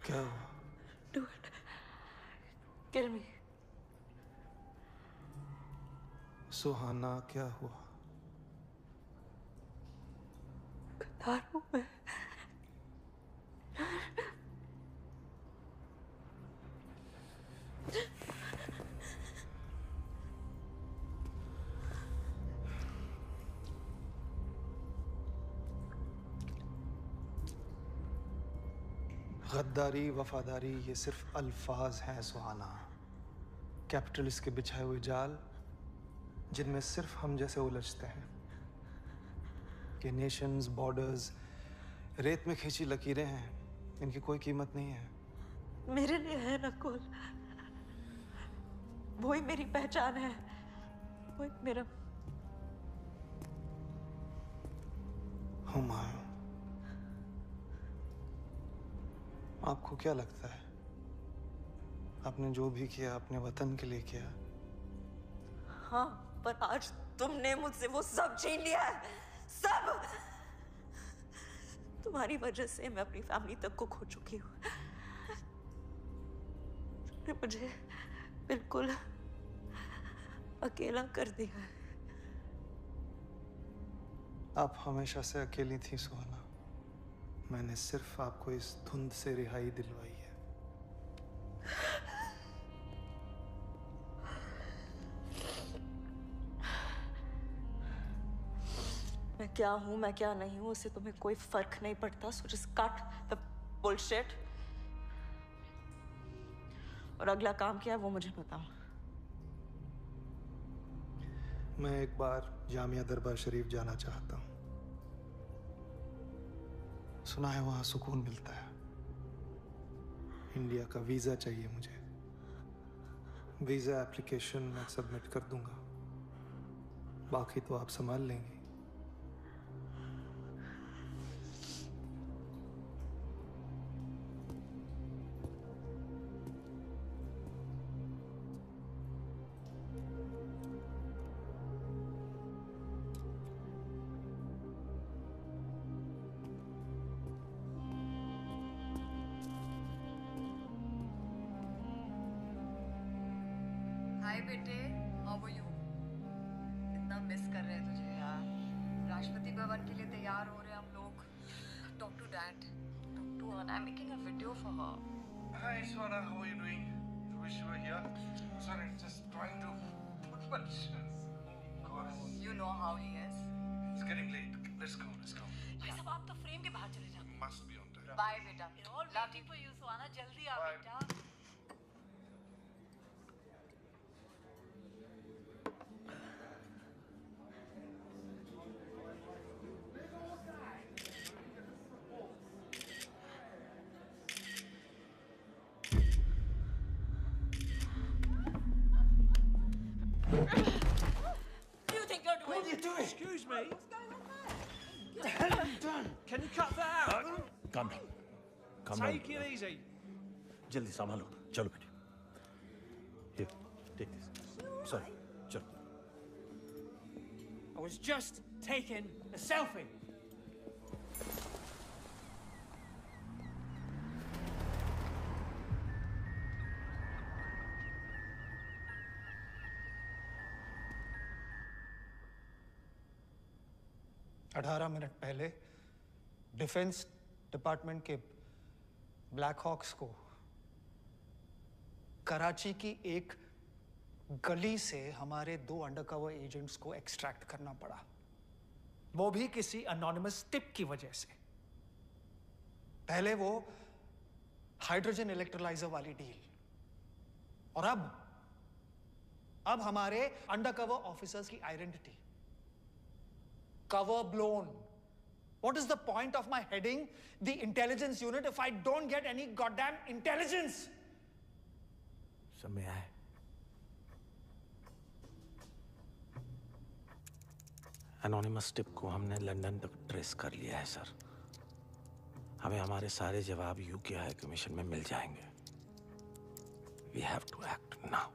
क्या हुआ? Do it. Kill me. सुहाना, क्या हुआ? गद्दार हूं मैं। गद्दारी, वफादारी ये सिर्फ अल्फाज हैं सुहाना। कैपिटलिस्ट के बिछाए हुए जाल जिनमें सिर्फ हम जैसे उलझते हैं। ये नेशंस, बॉर्डर्स, रेत में खींची लकीरें हैं, इनकी कोई कीमत नहीं है। मेरे लिए है नकुल, वही मेरी पहचान है, वही मेरा हुमायूं। आपको क्या लगता है आपने जो भी किया अपने वतन के लिए किया? हाँ, पर आज तुमने मुझसे वो सब छीन लिया है, सब। तुम्हारी वजह से मैं अपनी फैमिली तक को खो चुकी हूँ। तुमने मुझे बिल्कुल अकेला कर दिया है। आप हमेशा से अकेली थी सुहाना। मैंने सिर्फ आपको इस धुंध से रिहाई दिलवाई है। मैं क्या हूं, मैं क्या नहीं हूं, उससे तुम्हें कोई फर्क नहीं पड़ता। So just cut the bullshit। और अगला काम क्या है वो मुझे बताओ। मैं एक बार जामिया दरबार शरीफ जाना चाहता हूँ। सुना है वहां सुकून मिलता है। इंडिया का वीजा चाहिए मुझे। वीजा एप्लीकेशन मैं सबमिट कर दूंगा, बाकी तो आप संभाल लेंगे। हाय बेटे, हाउ आर यू? इतना मिस कर रहे हैं तुझे यार। राष्ट्रपति भवन के लिए तैयार हो रहे हैं हम लोग। Talk to dad, talk to her. I am making a video for her. Hi, Swana. How are you doing? I wish you were here. Sorry, just trying to put my shoes. Of course. You know how he is. It's getting late. Let's go. Let's go. भाई साहब, आप तो frame के बाहर चले जाओ। Must be on time. Bye बेटा। All waiting for you, Suhana. जल्दी आ बेटा। Excuse me? What the hell have you done? Can you cut that out? Calm down. Calm Take down. it easy. जल्दी संभालो। चलो बेटे। Here, take this. Sorry. चलो। I was just taking a selfie. अठारह minute पहले defence department के black hawks को कराची की एक गली से हमारे 2 अंडरकवर एजेंट्स को एक्सट्रैक्ट करना पड़ा, वो भी किसी अनोनिमस टिप की वजह से। पहले वो हाइड्रोजन इलेक्ट्रोलाइजर वाली डील, और अब हमारे अंडरकवर ऑफिसर्स की identity cover blown. What is the point of my heading the intelligence unit if I don't get any goddamn intelligence? समय है। एनोनिमस टिप को हमने लंदन तक ट्रेस कर लिया है सर। हमें हमारे सारे जवाब यूके हाई कमीशन में मिल जाएंगे। We have to act now.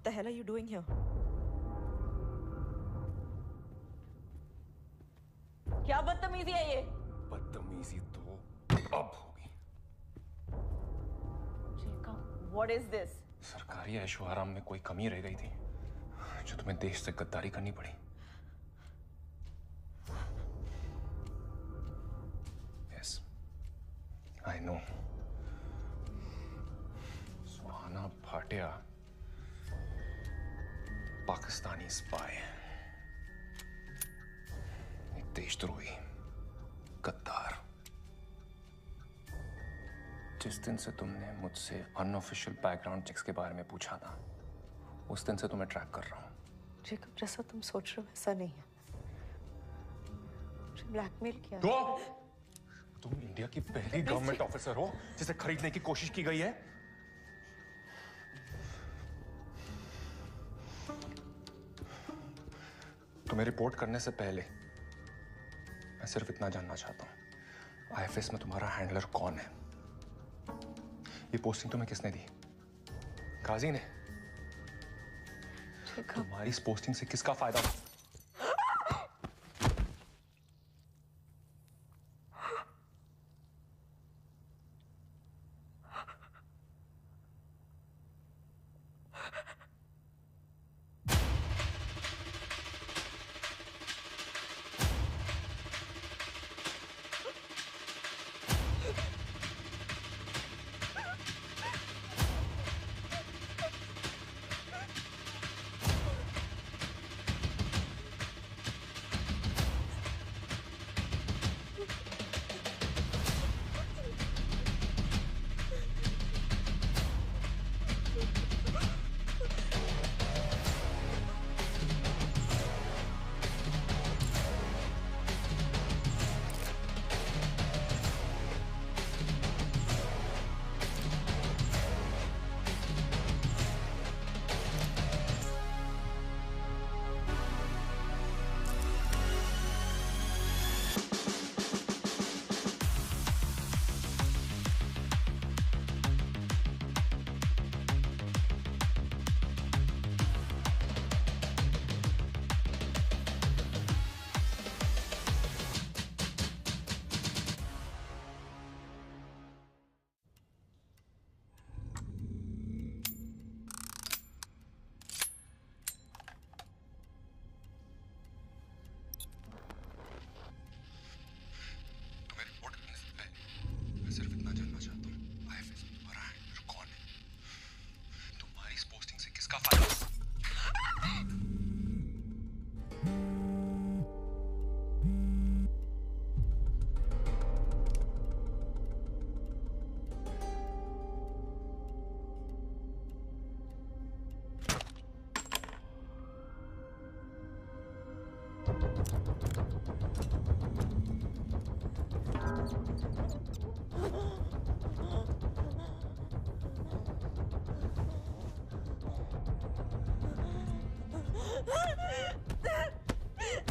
What the hell are you doing here? क्या बदतमीजी है ये? बदतमीजी तो अब होगी। What is this? सरकारी ऐशो आराम में कोई कमी रह गई थी जो तुम्हें देश से गद्दारी करनी पड़ी। Yes, I know. Suhana Bhatia, Pakistani spy, एक देशद्रोही, गद्दार। जिस दिन से तुमने मुझसे अनऑफिशियल बैकग्राउंड चेक्स के बारे में पूछा था, उस दिन से तुम्हें ट्रैक कर रहा हूँ। जेकब, जैसा तुम सोच रहे हो वैसा नहीं है। मुझे ब्लैकमेल किया। तो तुम इंडिया की पहली गवर्नमेंट ऑफिसर हो जिसे खरीदने की कोशिश की गई है। तुम्हें रिपोर्ट करने से पहले मैं सिर्फ इतना जानना चाहता हूँ, आईएफएस में तुम्हारा हैंडलर कौन है? ये पोस्टिंग तुम्हें किसने दी? काजी ने? तुम्हारी इस पोस्टिंग से किसका फायदा?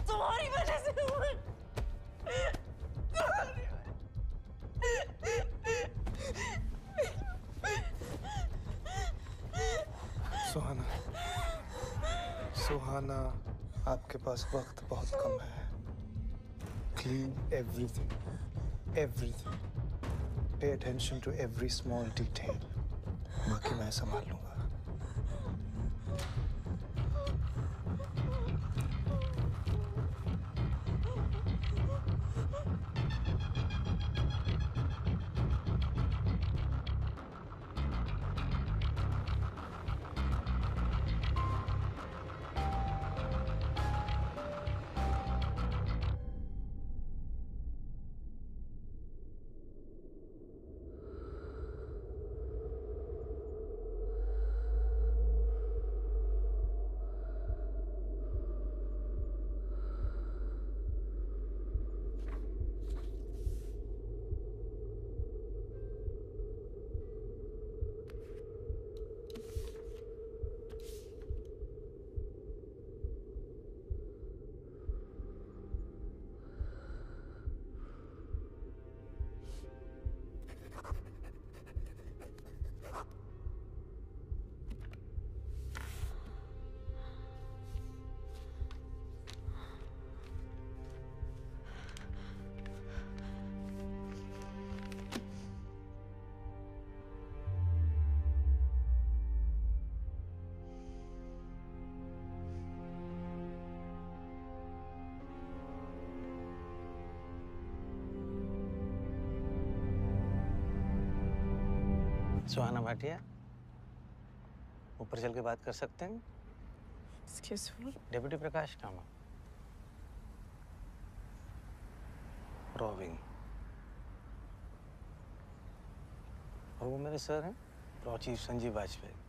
तुम्हारी वजह से सुहाना, सुहाना, आपके पास वक्त बहुत कम है। Clean everything, everything. Pay attention to every small detail. बाकी मैं संभाल लूंगा। सुहाना भाटिया, ऊपर चल के बात कर सकते हैं? Excuse me? डेप्यूटी प्रकाश कामा। रॉबिंग। और वो मेरे सर हैं, रॉ चीफ संजीव वाजपेयी।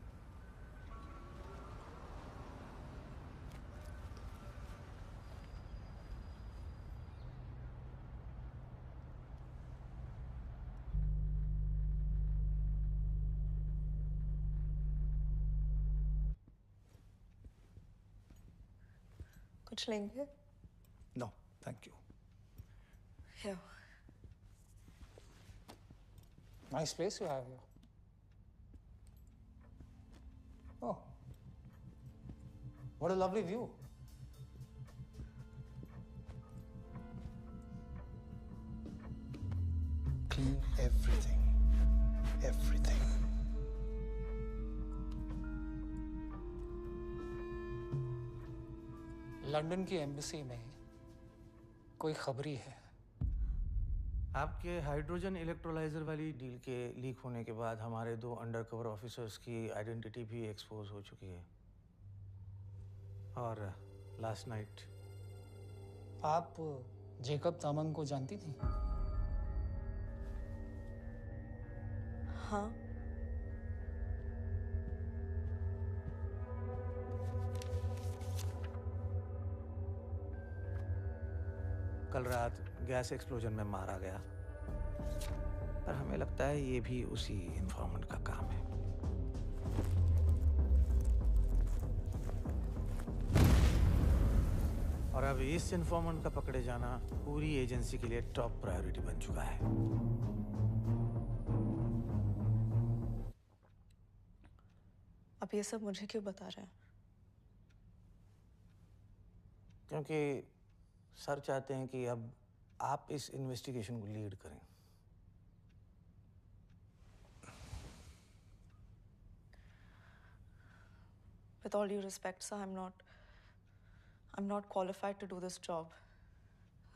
कुछ लेंगे? No, thank you. Here. Nice place you have here. Oh, what a lovely view. Clean everything. Everything. London की एम्बेसी में कोई खबरी है। आपके हाइड्रोजन इलेक्ट्रोलाइजर वाली डील के लीक होने के बाद हमारे 2 अंडरकवर ऑफिसर्स की आइडेंटिटी भी एक्सपोज हो चुकी है। और लास्ट नाइट आप जेकब तामंग को जानती थी? हाँ। कल रात गैस एक्सप्लोजन में मारा गया, पर हमें लगता है ये भी उसी इन्फॉर्मेंट का काम है। और अब इस इन्फॉर्मेंट का पकड़े जाना पूरी एजेंसी के लिए टॉप प्रायोरिटी बन चुका है। अब ये सब मुझे क्यों बता रहे हैं? क्योंकि सर चाहते हैं कि अब आप इस इन्वेस्टिगेशन को लीड करें। With all due respect, sir, I'm not qualified to do this job.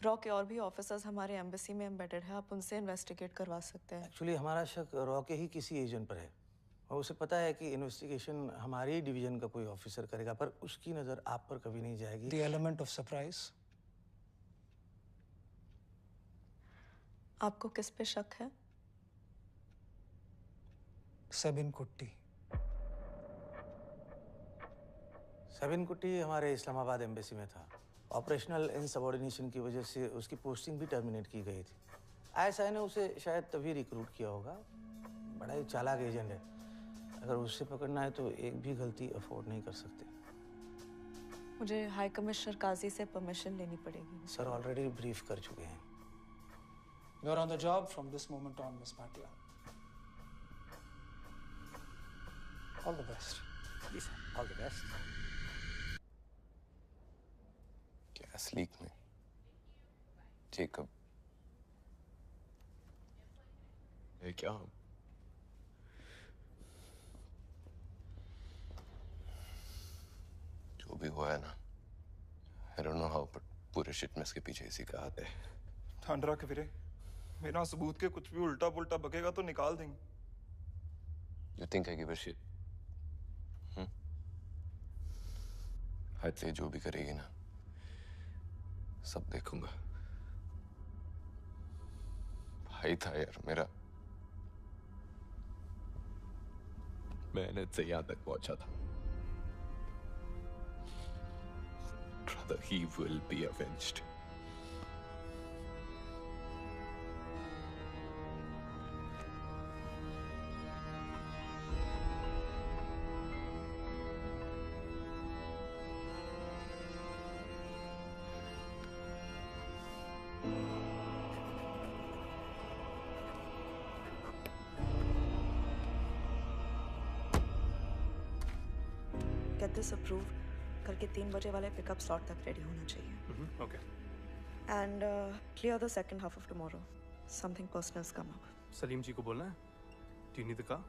Raw के और भी ऑफिसर्स हमारे एम्बेसी में एम्बेडेड है, आप उनसे इन्वेस्टिगेट करवा सकते हैं। एक्चुअली हमारा शक रॉ के ही किसी एजेंट पर है और उसे पता है कि इन्वेस्टिगेशन हमारे डिवीजन का कोई ऑफिसर करेगा, पर उसकी नजर आप पर कभी नहीं जाएगी। The element of surprise. आपको किस पे शक है? सेबिन कुट्टी। सेबिन कुट्टी हमारे इस्लामाबाद एम्बेसी में था। ऑपरेशनल इनसबऑर्डिनेशन की वजह से उसकी पोस्टिंग भी टर्मिनेट की गई थी। आईएसआई ने उसे शायद तभी रिक्रूट किया होगा। बड़ा ही चालाक एजेंट है। अगर उससे पकड़ना है तो एक भी गलती अफोर्ड नहीं कर सकते। मुझे हाई कमिश्नर काजी से परमिशन लेनी पड़ेगी। सर ऑलरेडी ब्रीफ कर चुके हैं। You are on the job from this moment on, Miss Bhatia. All the best. Please, all the best. Gas leak में जेकब है क्या? जो भी हुआ है ना, I don't know how, but पूरे शिट में इसके पीछे इसी का हाथ है। ठांडरा के वीरे, बिना सबूत के कुछ भी उल्टा पुल्टा बकेगा तो निकाल देंगे। You think I give a shit? हद से जो भी करेगी ना, सब देखूंगा। भाई था यार मेरा, मेहनत से यहाँ तक पहुंचा था। Brother, he will be avenged. Get this approved. कल के 3 बजे वाले पिकअप स्लॉट तक रेडी होना चाहिए। Okay. And clear the second half of tomorrow. Something personal's come up. Salim जी को बोलना है? Do you need the car?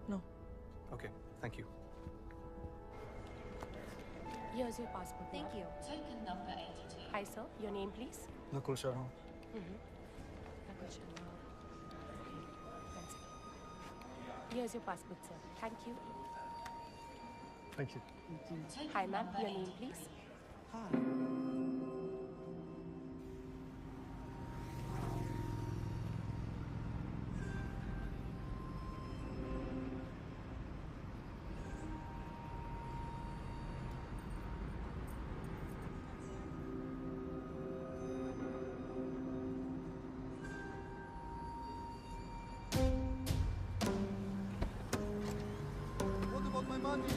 No. Okay, thank you. Here's your passport. Thank you. Token number 82. Hi, sir. Your name, please. Nakul Sharma. Nakul Sharma. Here's your passport, sir. Thank you. Thank you. Hi, ma'am. Your name, please. What about my money?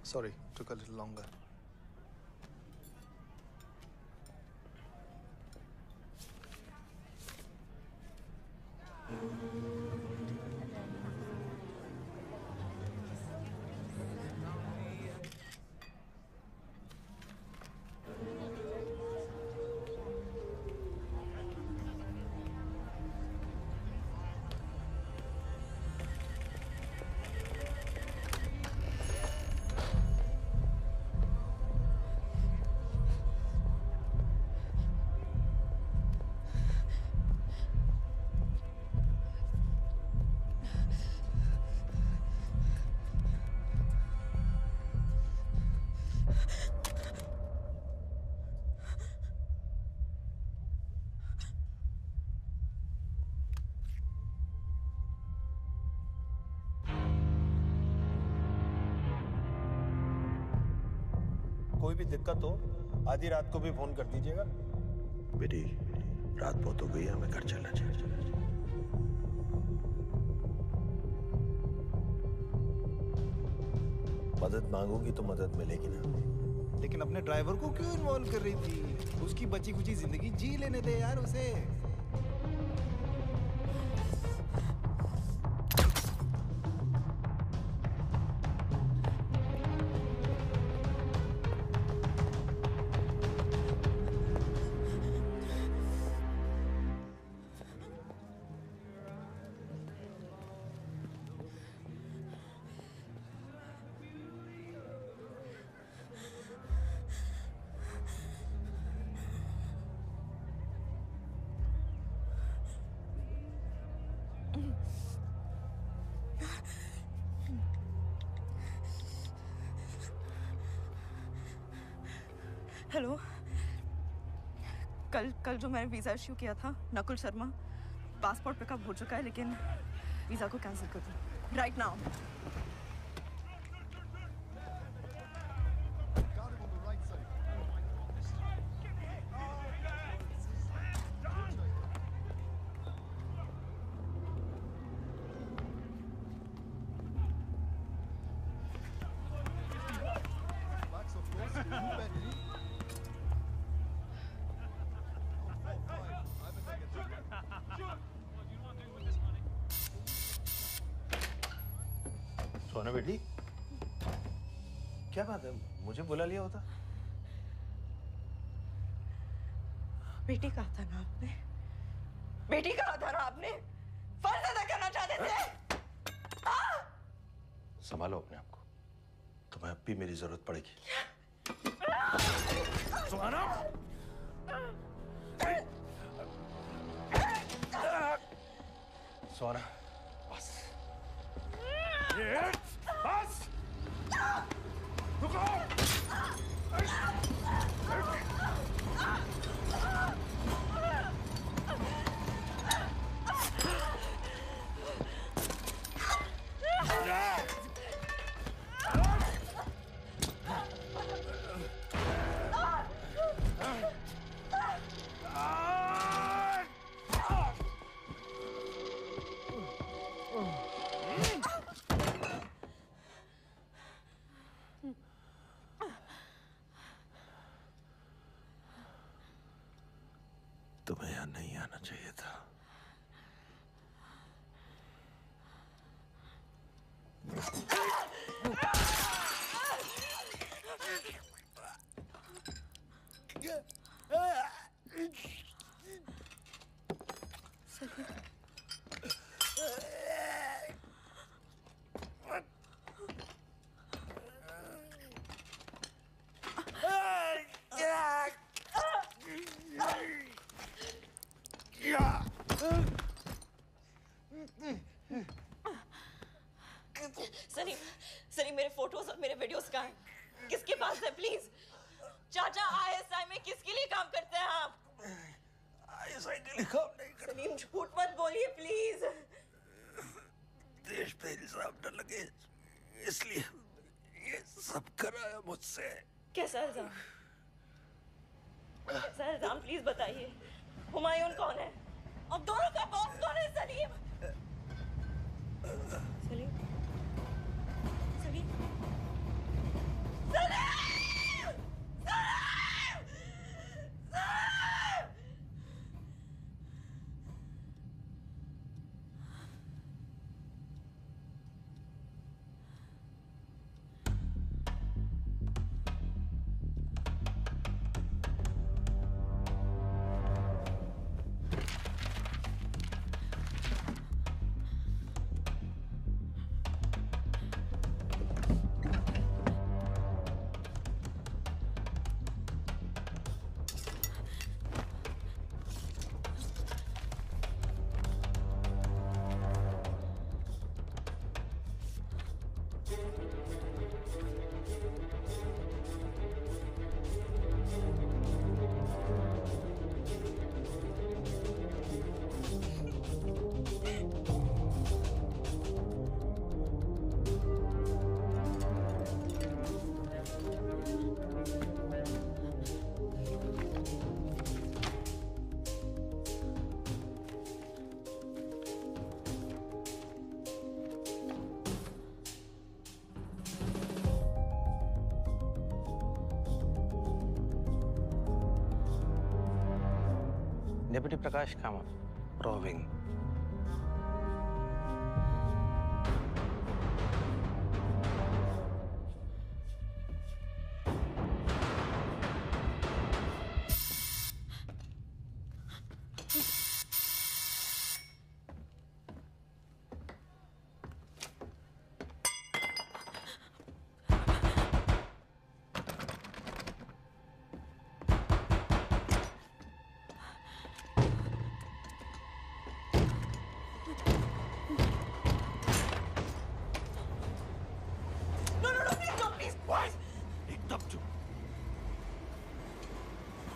Sorry, took a little longer. कोई भी दिक्कत हो आधी रात को भी phone कर दीजिएगा। बेटी रात बहुत हो गई है, हमें घर चलना चाहिए। मदद मांगोगी तो मदद मिलेगी ना। लेकिन अपने ड्राइवर को क्यों इन्वॉल्व कर रही थी? उसकी बची खुची जिंदगी जी लेने दे यार उसे। हेलो, कल जो मैंने वीज़ा इश्यू किया था नकुल शर्मा, पासपोर्ट पिकअप हो चुका है, लेकिन वीज़ा को कैंसिल कर दो राइट नाउ। सोना बेटी, क्या बात है? मुझे बुला लिया होता। बेटी कहा था ना आपने, बेटी कहा था ना आपने, फर्ज अदा करना चाहते थे। संभालो अपने आप को, तुम्हें अब भी मेरी जरूरत पड़ेगी। सोना, सोना बस बस रुको। तुम्हें यहाँ नहीं आना चाहिए था। सलीम, सलीम मेरे फोटोज और मेरे वीडियोस कहाँ हैं? किसके पास है प्लीज? चाचा आईएसआई में किसके लिए काम करते हैं आप? आईएसआई के लिए काम नहीं करता। सलीम झूठ मत बोलिए प्लीज। देश पे इल्जाम न लगे इसलिए ये सब कराया मुझसे। कैसा इल्जाम? कैसा इल्जाम प्लीज बताइए। हुमायूं कौन है? अब दोनों का बॉस कौन है? Salim, Salim, Salim, Salim, Deputy Prakash Kamath, Roving.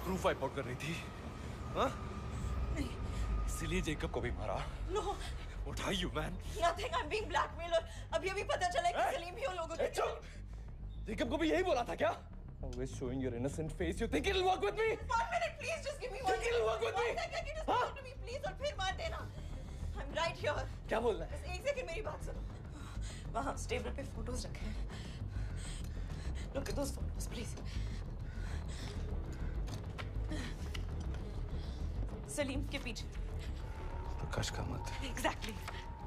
Proof wipe out कर रही थी, हाँ? इसीलिए जेकब को भी मारा। No. What are you, man? Nothing. I'm being blackmailed और अभी पता चला कि सलीम भी उन लोगों के। जेकब को भी यही बोला था क्या? Always showing your innocent face. You think it'll work with me? 1 minute, please. Just give me 1 minute. It'll work with me? 1 second. Just listen to me, please, और फिर मार देना। I'm right here. क्या बोलना है? बस 1 सेकंड मेरी बात सुनो। वहाँ टेबल पे फोटोज रखे हैं। Look at those photos, please. Salim के पीछे। प्रकाश कामत। Exactly.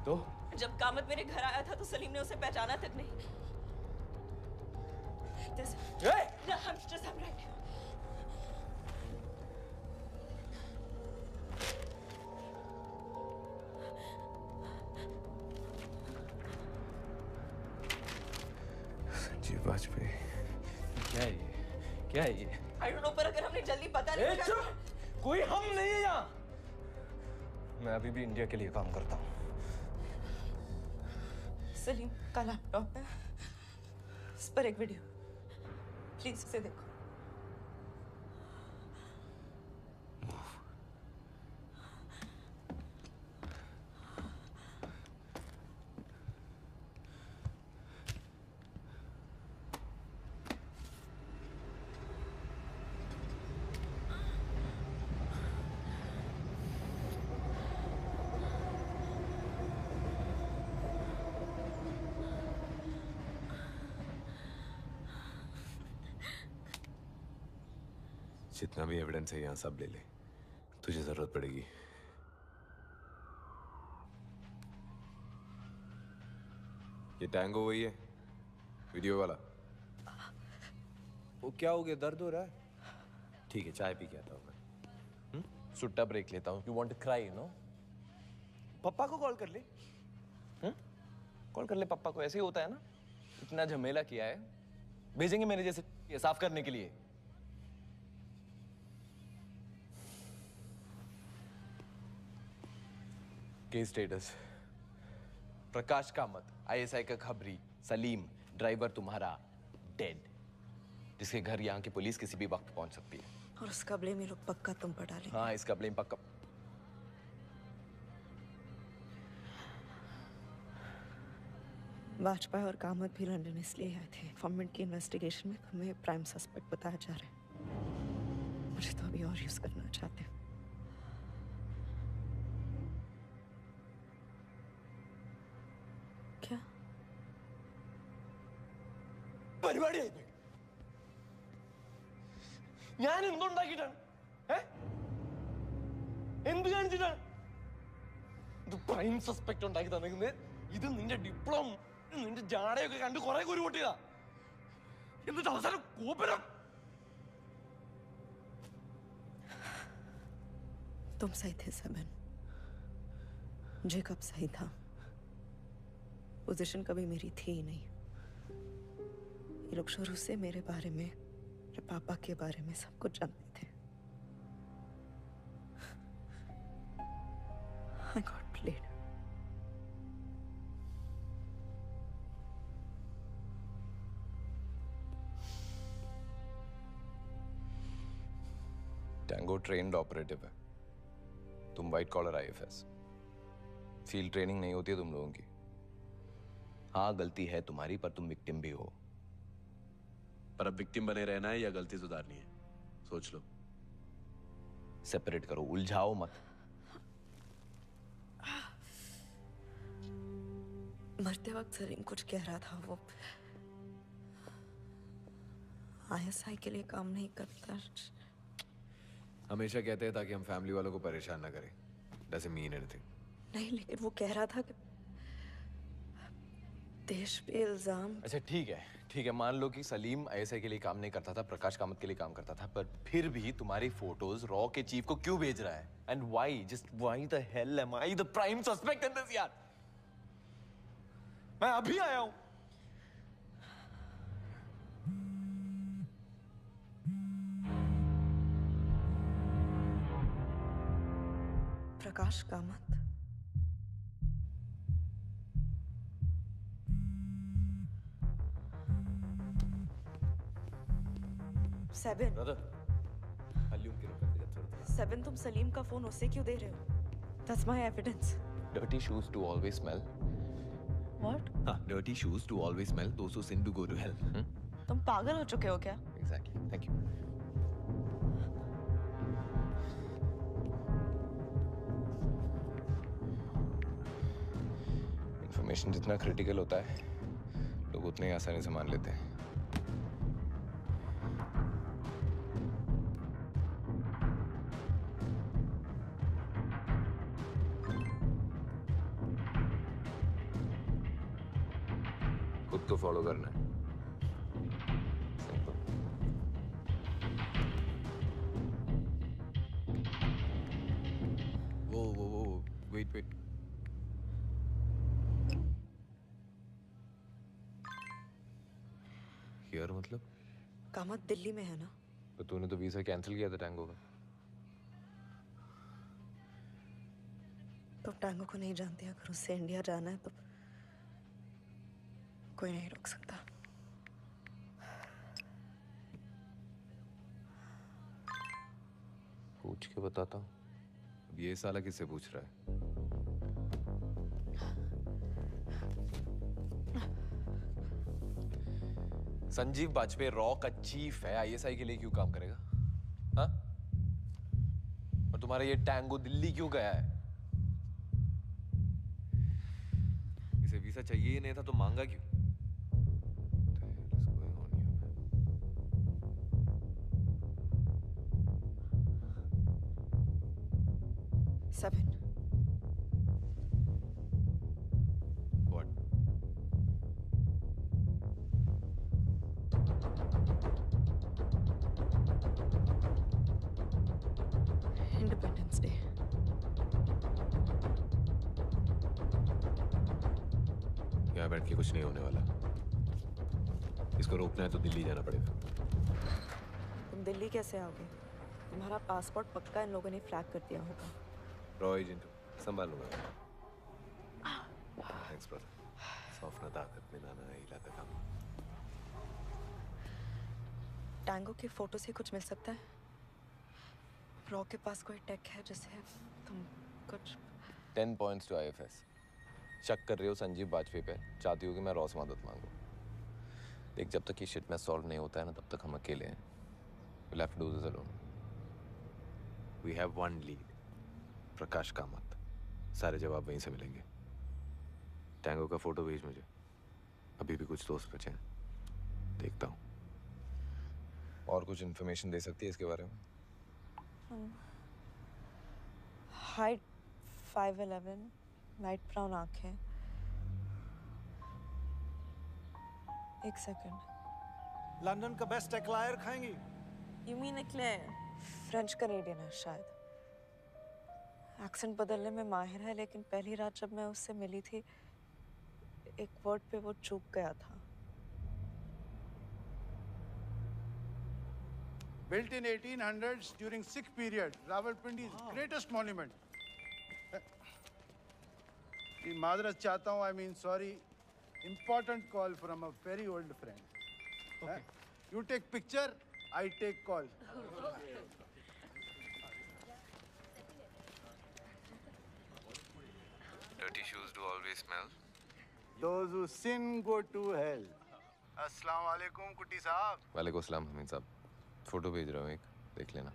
तो? जब कामत मेरे घर आया था तो सलीम ने उसे पहचाना तक नहीं। Hey! No, I'm right here. Sanjeev Vajpayee. क्या है ये? क्या है ये? I don't know, पर अगर हमने जल्दी पता नहीं किया। कोई हम नहीं है यहाँ। मैं अभी भी इंडिया के लिए काम करता हूँ। सलीम का लैपटॉप है, इस पर एक वीडियो, प्लीज उसे देखो। जितना भी एविडेंस है यहाँ सब ले ले। तुझे जरूरत पड़ेगी। ये टैंगो वही है, वीडियो वाला? वो क्या हो गया, दर्द हो रहा है? ठीक है, चाय पी के आता हूँ मैं। सुट्टा ब्रेक लेता हूँ। You want to cry, you know? पप्पा को कॉल कर ले। कॉल कर ले पप्पा को, ऐसे ही होता है ना। इतना झमेला किया है, भेजेंगे मेरे जैसे ये साफ करने के लिए। Case status? Prakash Kamat, ISI का खबरी, सलीम ड्राइवर तुम्हारा डेड, जिसके घर यहाँ की पुलिस किसी भी वक्त पहुंच सकती है। और उसका ब्लेम ये लोग पक्का तुम पर डालेंगे। हाँ, इसका ब्लेम पक्का। वाजपेयी और कामत भी लंदन इसलिए आए थे। गवर्नमेंट की इन्वेस्टिगेशन में तुम्हें प्राइम सस्पेक्ट बताया जा रहा है। मुझे तो अभी और यूज करना चाहते हैं। क्या പരിപാടി ആയി ഞാൻ എന്തുണ്ടാക്കിയിട്ടാണ്? എന്ത് കാണിച്ചിട്ടാണ് ഇത് പ്രൈം സസ്പെക്ട് ഉണ്ടാക്കി തന്നിരിക്കുന്നത്? ഇത് നിന്റെ ഡിപ്ലോമ, നിന്റെ ജാടയൊക്കെ കണ്ട് കുറെ കുരു പൊട്ടിയതാ. എന്നിട്ട് അവസാനം കോപ്പരം. तुम सही थे सेवन, जेकब सही था। पोजीशन कभी मेरी थी ही नहीं। ये लोग शुरू से मेरे बारे में, मेरे पापा के बारे में सब कुछ जानते थे। I got played. Tango trained operative है, तुम white collar IFS. Field training नहीं होती है तुम लोगों की। हाँ, गलती है तुम्हारी, पर तुम विक्टिम भी हो। पर अब विक्टिम बने रहना है या गलती सुधारनी है, सोच लो। सेपरेट करो, उलझाओ मत। मरते वक्त सलीम कुछ कह रहा था। वो आईएसआई के लिए काम नहीं करता। हमेशा कहते हैं ताकि हम फैमिली वालों को परेशान ना करें। Doesn't mean anything. नहीं, लेकिन वो कह रहा था कि देश पे इल्जाम। अच्छा ठीक है, मान लो कि सलीम आईएसआई के लिए काम नहीं करता था, प्रकाश कामत के लिए काम करता था, पर फिर भी तुम्हारी फोटोज रॉ के चीफ को क्यों भेज रहा है? And why, just why the hell am I the prime suspect in this यार? मैं अभी आया हूं। प्रकाश कामत, सेवन। सेवन, तुम सलीम का फोन उसे क्यों दे रहे हो? That's my evidence. Dirty shoes do always smell. What? Dirty shoes do always smell. Those who sin do go to hell. तुम पागल हो चुके हो क्या? Exactly. Thank you. इंफॉर्मेशन जितना क्रिटिकल होता है, लोग उतने ही आसानी से मान लेते हैं। खुद को फॉलो करना है। वो वेट। हियर मतलब? कामत दिल्ली में है ना? तो तूने तो वीजा कैंसिल किया था टैंगो का। तो टैंगो को नहीं जानते, अगर उससे इंडिया जाना है तो कोई नहीं रोक सकता। पूछ के बताता हूँ। अब ये साला किससे पूछ रहा है? संजीव बाजपेयी रॉ का चीफ है, आईएसआई के लिए क्यों काम करेगा? हाँ? और तुम्हारा ये टैंगो दिल्ली क्यों गया है? इसे वीजा चाहिए ही नहीं था तो मांगा क्यों? 7. What? Independence Day. यहाँ बैठ के कुछ नहीं होने वाला। इसको रोकना है तो दिल्ली जाना पड़ेगा। तुम दिल्ली कैसे आओगे? तुम्हारा पासपोर्ट पक्का इन लोगों ने फ्लैग कर दिया होगा। रॉय जिंटू संभाल लूंगा। Thanks brother. सॉफ्टना ताकत में ना हिला का काम। टैंगो की फोटो से कुछ मिल सकता है? रॉ के पास कोई टेक है जिससे तुम कुछ 10 points to IFS। शक कर रहे हो संजीव वाजपेयी पे, चाहती हो कि मैं रॉ से मदद मांगू। देख, जब तक ये शिट में सॉल्व नहीं होता है ना, तब तक हम अकेले हैं। We'll have to do this alone। We have one lead, प्रकाश कामत। सारे जवाब वहीं से मिलेंगे। टैंगो का फोटो भेज मुझे। अभी भी कुछ दोस्त बचे हैं, देखता हूँ। और कुछ इन्फॉर्मेशन दे सकती है इसके बारे में? हाइट 5'11", लाइट ब्राउन आंखें। एक सेकंड। लंदन का बेस्ट एक्लायर खाएंगी? You mean eclair? French Canadian है शायद। एक्सेंट बदलने में माहिर है, लेकिन पहली रात जब मैं उससे मिली थी, एक वर्ड पे वो चूक गया था। Built in 1800s during Sikh period, Rawalpindi's greatest monument. मादरत चाहता हूँ, I mean sorry. Important call from a very old friend. Okay. You take picture, I take call. Dirty shoes do always smell. Those who sin go to hell. अस्सलाम वालेकुम कुटी साहब। वालेकुम सलाम हमीद साहब। Photo भेज रहा हूँ एक, देख लेना।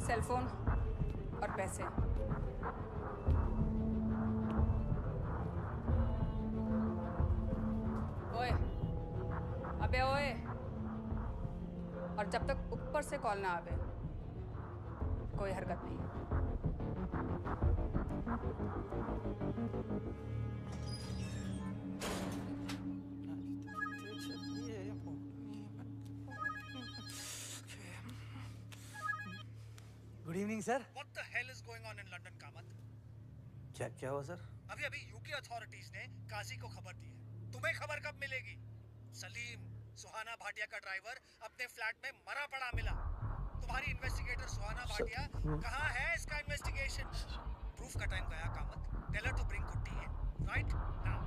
सेलफोन और पैसे। ओए, अबे ओए, और जब तक ऊपर से कॉल ना आवे, कोई हरकत नहीं। Good evening sir. What the hell is going on in London, Kamat? क्या हुआ सर? अभी यूके अथॉरिटीज ने काजी को खबर दी है। तुम्हें खबर कब मिलेगी? सलीम, सुहाना भाटिया का ड्राइवर अपने फ्लैट में मरा पड़ा मिला। तुम्हारी इन्वेस्टिगेटर सुहाना भाटिया कहाँ है? इसका इन्वेस्टिगेशन प्रूफ का टाइम गया Kamath. Tell her to bring Kutty in right now.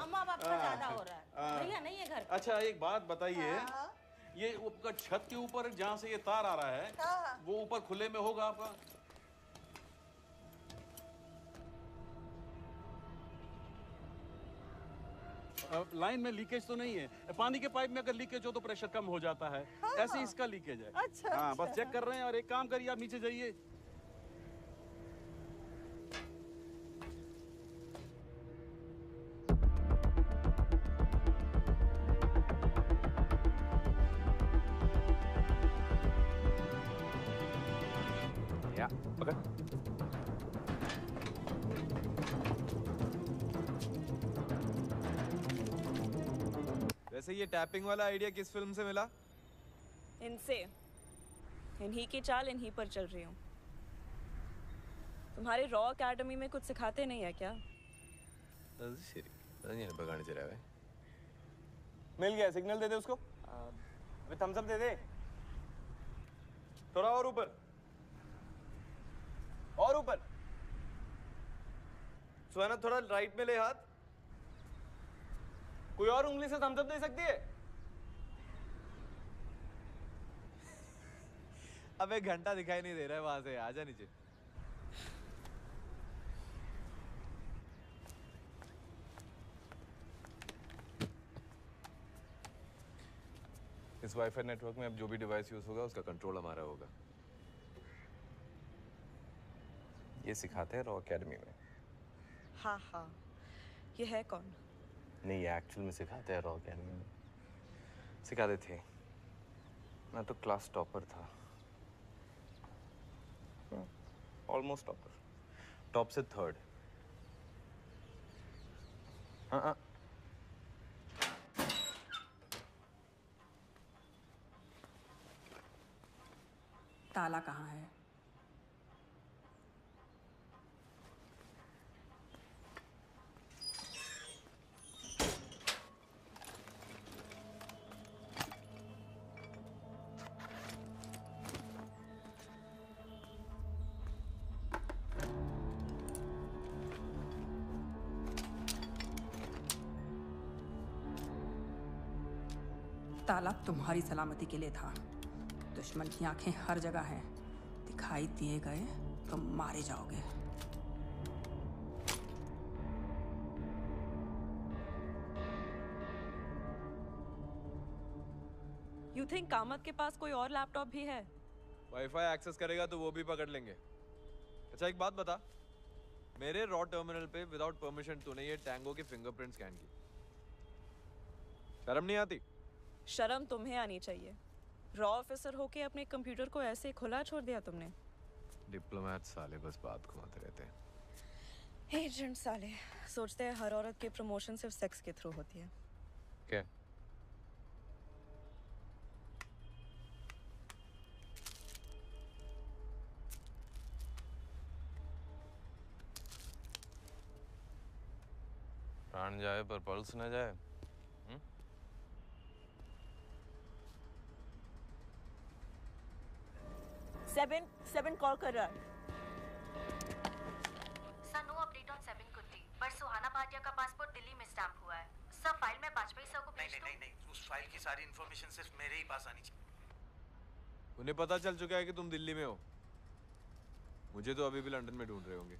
अम्मा बाप का ज्यादा हो रहा है। भैया नहीं है घर पे। अच्छा एक बात बताइए, ये ऊपर छत के ऊपर जहाँ से ये तार आ रहा है, वो ऊपर खुले में होगा आपका? लाइन में लीकेज तो नहीं है? पानी के पाइप में अगर लीकेज हो तो प्रेशर कम हो जाता है। ऐसे ही इसका लीकेज है। अच्छा, हाँ, अच्छा। बस चेक कर रहे हैं। और एक काम करिए, आप नीचे जाइए। या, पकड़। वैसे ये टैपिंग वाला आइडिया किस फिल्म से मिला? इनसे। इन्हीं की चाल इन्हीं पर चल रही हूँ। तुम्हारे रॉ एकेडमी में कुछ सिखाते नहीं है क्या? मिल गया, सिग्नल दे दे उसको। अबे थम्स अप दे दे। थोड़ा और ऊपर, और ऊपर। सुहाना थोड़ा राइट में ले हाथ। कोई और उंगली से थम्स अप दे सकती है? अबे घंटा दिखाई नहीं दे रहा है वहां से, आजा नीचे। इस वाईफाई नेटवर्क में अब जो भी डिवाइस यूज होगा उसका कंट्रोल हमारा होगा। ये सिखाते हैं रॉ एकेडमी में। हाँ हाँ, ये है कौन? नहीं, ये एक्चुअल में सिखाते हैं रॉ एकेडमी में। सिखाते थे। मैं तो क्लास टॉपर था, ऑलमोस्ट टॉपर, टॉप से थर्ड। हाँ। ताला कहाँ है? ताला तुम्हारी सलामती के लिए था। दुश्मन की आंखें हर जगह हैं। दिखाई दिए गए तो मारे जाओगे। You think कामत के पास कोई और लैपटॉप भी है? वाईफाई एक्सेस करेगा तो वो भी पकड़ लेंगे। अच्छा एक बात बता, मेरे रॉ टर्मिनल पे विदाउट परमिशन तूने ये टैंगो के फिंगरप्रिंट स्कैन की। शर्म नहीं आती? शर्म तुम्हें आनी चाहिए। रॉ ऑफिसर होके अपने कंप्यूटर को ऐसे खुला छोड़ दिया तुमने। डिप्लोमेट साले बस बात घुमाते रहते हैं। एजेंट साले सोचते हैं हर औरत की प्रमोशन सिर्फ सेक्स के थ्रू होती है। क्या? प्राण जाए पर पल्स न जाए। सेवन कॉल कर रहा है। सर नो अपडेट ऑन 7 कुट्टी, पर सुहाना भाटिया का पासपोर्ट दिल्ली में स्टैम्प हुआ है। सर फाइल में वाजपेयी सर को भेज दो। नहीं, उस फाइल की सारी इंफॉर्मेशन सिर्फ मेरे ही पास आनी चाहिए। उन्हें पता चल चुका है कि तुम दिल्ली में हो। मुझे तो अभी भी लंदन में ढूंढ रहे होंगे।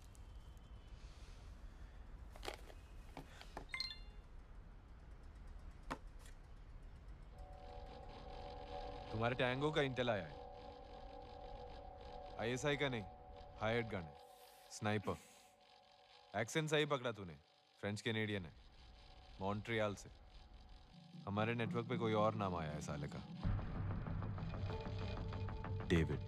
तुम्हारे टैंगो का इंटेल आया है। आईएसआई का नहीं, हायर्ड गन है, स्नाइपर। एक्सेंट सही पकड़ा तूने, फ्रेंच कैनेडियन है, मॉन्ट्रियल से। हमारे नेटवर्क पे कोई और नाम आया है साले का, डेविड।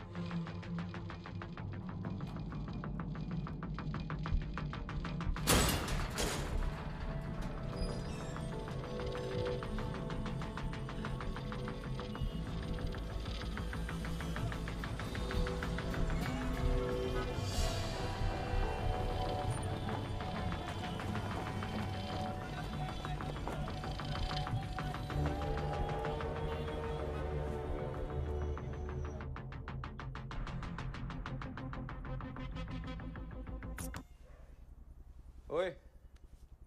ओए,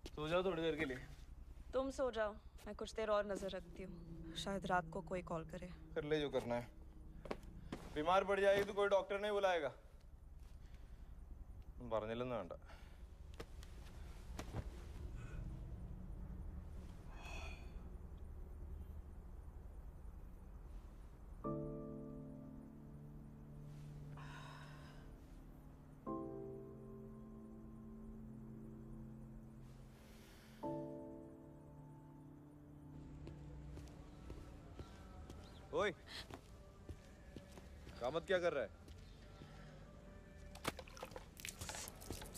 सो जाओ थोड़ी देर के लिए। तुम सो जाओ, मैं कुछ देर और नजर रखती हूँ। शायद रात को कोई कॉल करे। कर ले जो करना है। बीमार पड़ जाएगी तो कोई डॉक्टर नहीं बुलाएगा। പറഞ്ഞില്ലെന്ന് വേണ്ട। ओए, कामत क्या कर रहा है?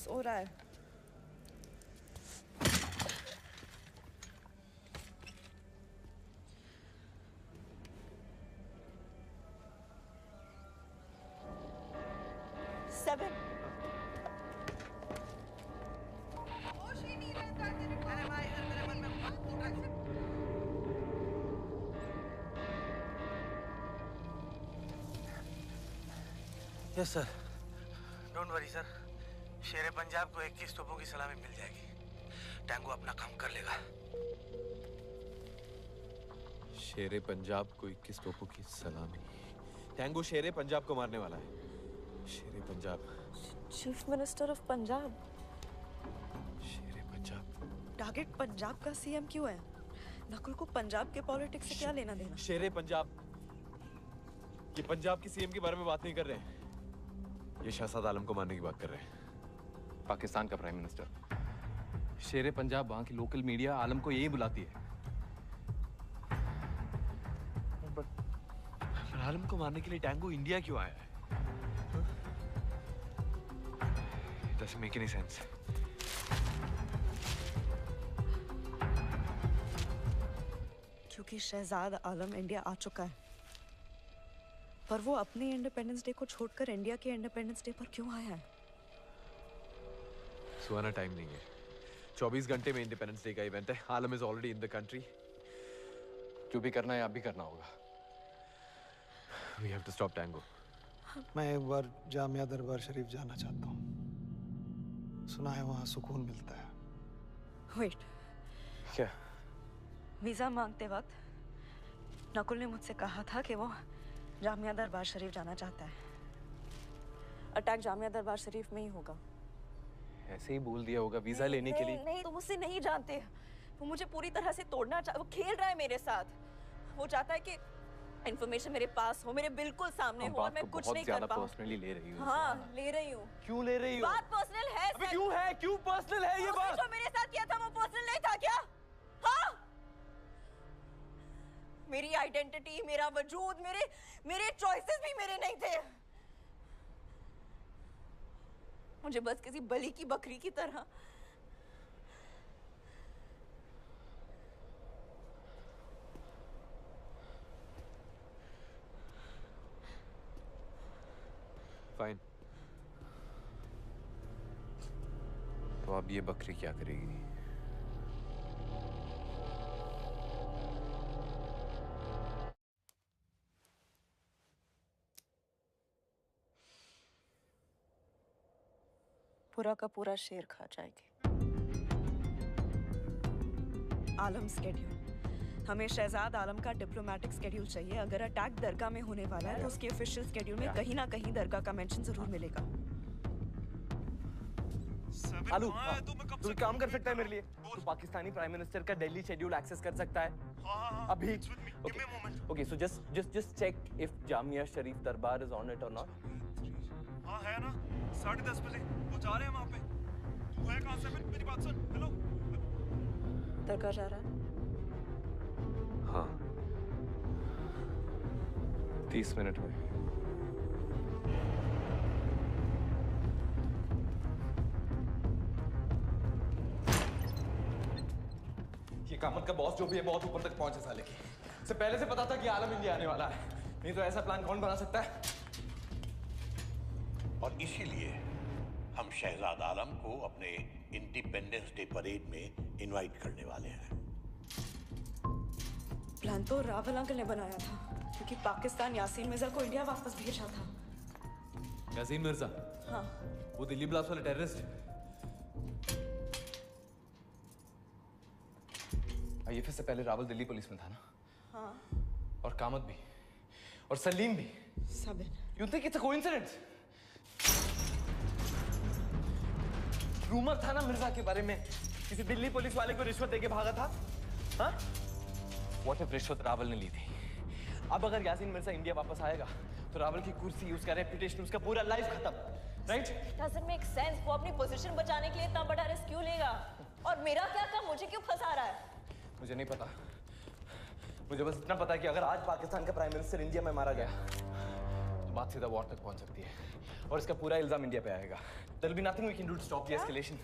सो रहा है। Yes sir. Don't worry sir, शेर पंजाब को 21 तोपों की सलामी मिल जाएगी। टैंगो अपना काम कर लेगा। शेरे पंजाब को 21 तोपों की सलामी। टैंगो शेरे पंजाब को मारने वाला है। शेरे Punjab. Chief minister of Punjab. Shere Punjab. Target Punjab का सीएम क्यों है? नकुल को पंजाब के पॉलिटिक्स से क्या लेना देना? शेरे पंजाब। ये पंजाब की सीएम के बारे में बात नहीं कर रहे हैं। ये शहजाद आलम को मारने की बात कर रहे हैं। पाकिस्तान का प्राइम मिनिस्टर। शेरे पंजाब वहां की लोकल मीडिया आलम को यही बुलाती है। पर आलम को मारने के लिए टैंगो इंडिया क्यों आया है? It doesn't make any sense. क्योंकि शहजाद आलम इंडिया आ चुका है। पर वो अपने इंडिपेंडेंस डे को छोड़कर इंडिया के इंडिपेंडेंस डे पर क्यों आया है? सुहाना, टाइम नहीं है। 24 घंटे में इंडिपेंडेंस डे का इवेंट है। Alam is already in the country. जो भी करना है आप भी करना होगा। We have to stop Tango. मैं एक बार जामिया दरबार शरीफ जाना चाहता हूँ। सुना है वहाँ सुकून मिलता है। वेट, क्या? वीजा मांगते वक्त नकुल ने मुझसे कहा था कि वो जामिया दरबार शरीफ जाना चाहता है। अटैक जामिया दरबार शरीफ में ही होगा। ऐसे ही बोल दिया होगा वीजा लेने के लिए। नहीं, तुम मुझसे नहीं जानते। वो मुझे पूरी तरह से तोड़ना वो खेल रहा है मेरे साथ। वो चाहता है कि इन्फॉर्मेशन मेरे पास हो, मेरे बिल्कुल सामने हो और मैं कुछ नहीं कर पाऊँ। पर्सनली ले रही हूँ। हाँ, ले रही हूँ। क्यों ले रही हो? बात पर्सनल है। अबे क्यों है? क्यों पर्सनल है ये बात? जो मेरे साथ किया था वो पर्सनल नहीं था क्या? हाँ? मेरी आइडेंटिटी, मेरा वजूद, मेरे चॉइसेस भी मेरे नहीं थे। मुझे बस किसी बलि की बकरी की तरह फाइन। तो अब ये बकरी क्या करेगी? पूरा का पूरा शेर खा जाएगी। आलम स्केड्यूल। हमें शहजाद आलम का डिप्लोमेटिक स्केड्यूल चाहिए। अगर अटैक दरगाह में होने वाला है तो उसके ऑफिशियल स्केड्यूल में कहीं ना कहीं दरगाह का मेंशन जरूर मिलेगा। आलू, तू एक काम कर सकता है मेरे लिए? तू पाकिस्तानी प्राइम मिनिस्टर का दिल्ली शेड्यूल एक्सेस कर सकता है? अभी? Okay, so just check if Jamia Sharif Darbar is on it or not. हाँ है ना, 10:30 बजे वो जा रहे हैं वहाँ पे। तू है कहाँ से? मेरी बात सुन। हेलो। दरगाह जा रहा है? हाँ, 30 मिनट में। ये कामत का बॉस जो भी है बहुत ऊपर तक पहुंचे साले की। से पहले से पता था कि आलम इंडिया आने वाला है। नहीं तो ऐसा प्लान कौन बना सकता है? और इसीलिए हम शहजाद आलम को अपने इंडिपेंडेंस डे परेड में इनवाइट करने वाले हैं। प्लान तो रावल अंकल ने बनाया था, क्योंकि पाकिस्तान यासीन मिर्जा को इंडिया वापस भेजा था। यासीन मिर्जा? हाँ। वो दिल्ली ब्लास्ट वाले टेररिस्ट? आईएफएस से पहले रावल दिल्ली पुलिस में था ना? हाँ। और कामत भी, और सलीम भी। सब। You think it's a coincidence? Rumour था ना मिर्जा के बारे में, किसी दिल्ली पुलिस वाले को रिश्वत देके भागा था। हाँ? What if रिश्वत रावल ने ली थी? अब अगर यासीन मिर्जा इंडिया वापस आएगा तो रावल की कुर्सी, उसका रेपुटेशन, उसका पूरा लाइफ खत्म, राइट? Doesn't make sense। वो अपनी पोजीशन बचाने के लिए इतना बड़ा रिस्क क्यों लेगा? और मेरा क्या काम? मुझे क्यों फंसा रहा है? मुझे नहीं पता। मुझे बस इतना पता है कि अगर आज पाकिस्तान का प्राइम मिनिस्टर इंडिया में मारा गया तो बात सीधा वॉर तक पहुंच सकती है और इसका पूरा इल्जाम इंडिया पे आएगा। There will be nothing we can do to stop the escalation.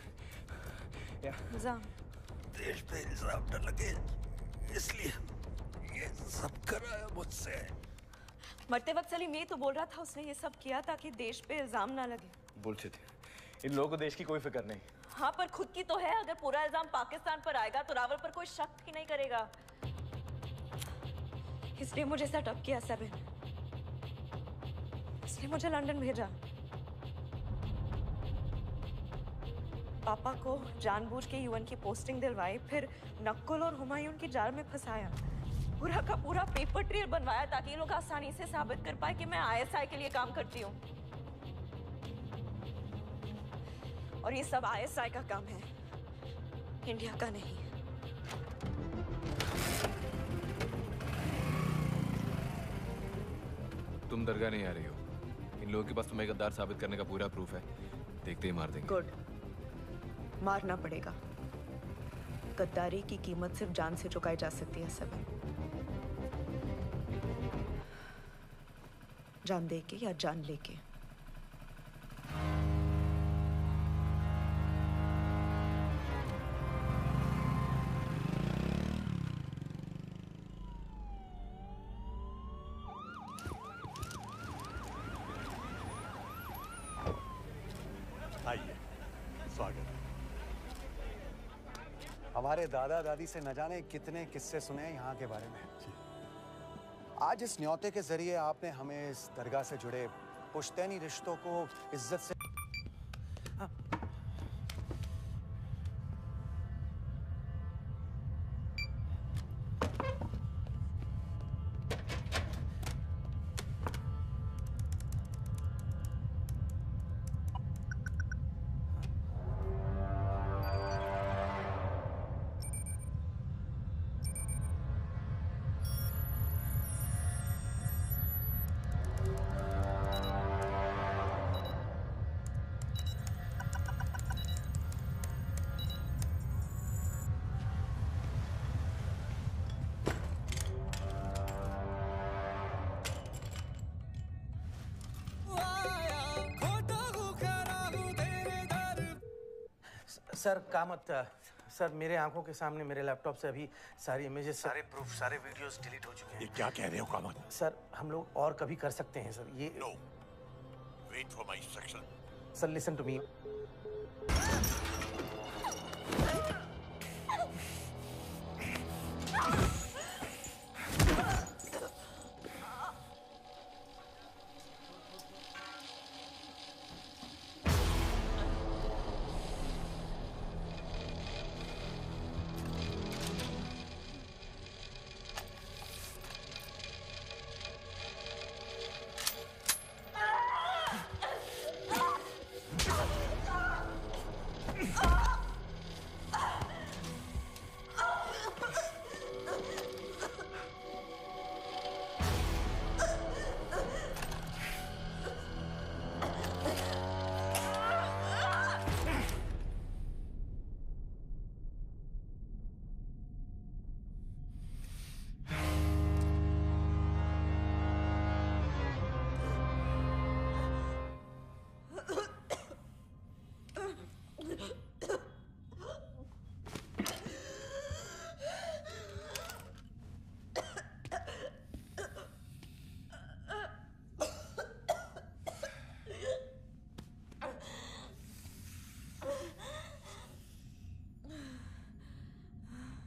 Yeah. इल्जाम? देश पे इल्जाम न लगे इसलिए ये सब कराया मुझसे। मरते वक्त सलीम ये तो बोल रहा था उसने ये सब किया ताकि देश पे इल्जाम ना लगे। बुलशिट। इन लोगों को देश की कोई फिक्र नहीं। हाँ, पर खुद की तो है। अगर पूरा इल्जाम पाकिस्तान पर आएगा तो रावल पर कोई शक ही नहीं करेगा। इसलिए मुझे सेटअप किया 7। इसलिए मुझे लंदन भेजा। पापा को जानबूझ के यूएन की पोस्टिंग दिलवाई, फिर नक्कुल और हुमायूं की जाल में फंसाया, पूरा का पूरा पेपर ट्रेल बनवाया ताकि ये लोग आसानी से साबित कर पाए कि मैं आईएसआई के लिए काम करती हूँ। और ये सब आईएसआई का काम है, इंडिया का नहीं। तुम दरगाह नहीं आ रही हो। इन लोगों के पास तुम्हें गद्दार साबित करने का पूरा प्रूफ है। देखते ही मार देंगे। गुड, मारना पड़ेगा। गद्दारी की कीमत सिर्फ जान से चुकाई जा सकती है सेवन। जान दे के या जान लेके। आइए, स्वागत। हमारे दादा दादी से न जाने कितने किस्से सुने हैं यहाँ के बारे में। आज इस न्योते के जरिए आपने हमें इस दरगाह से जुड़े पुश्तैनी रिश्तों को इज्जत से सर कामत, सर मेरे आंखों के सामने मेरे लैपटॉप से अभी सारी इमेजेस, सारे प्रूफ, सारे वीडियोस डिलीट हो चुके हैं। ये क्या कह रहे हो कामत? सर हम लोग और कभी कर सकते हैं सर ये। No, wait for my instruction. Sir listen to me.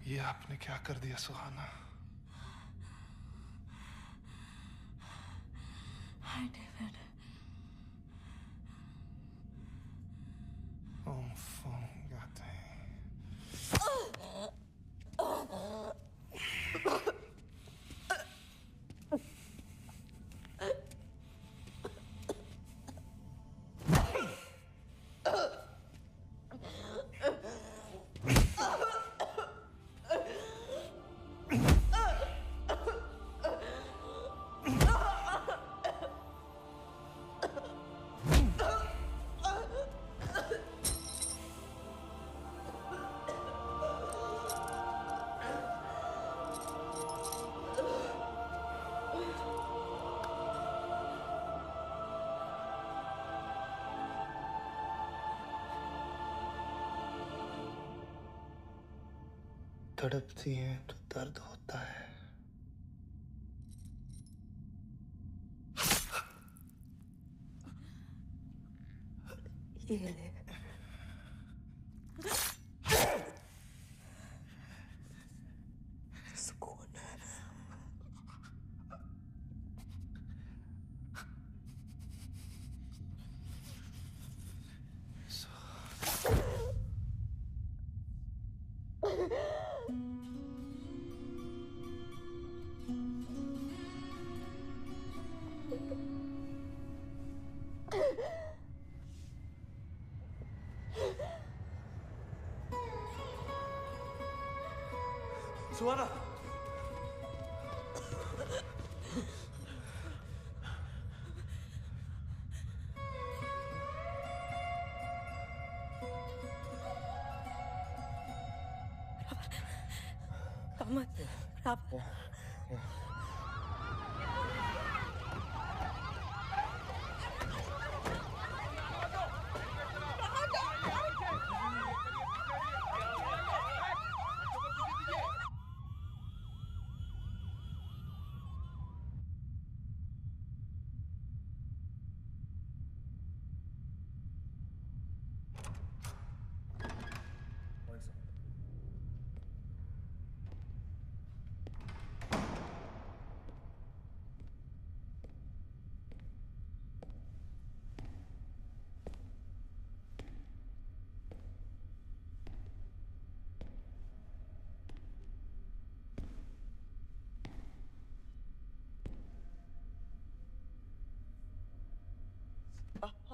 ये आपने क्या कर दिया सुहाना? Hi David. गाते हैं। तड़पती हैं तो दर्द होता है। ये ले। सुकून है। सुहाना कामत राव पापा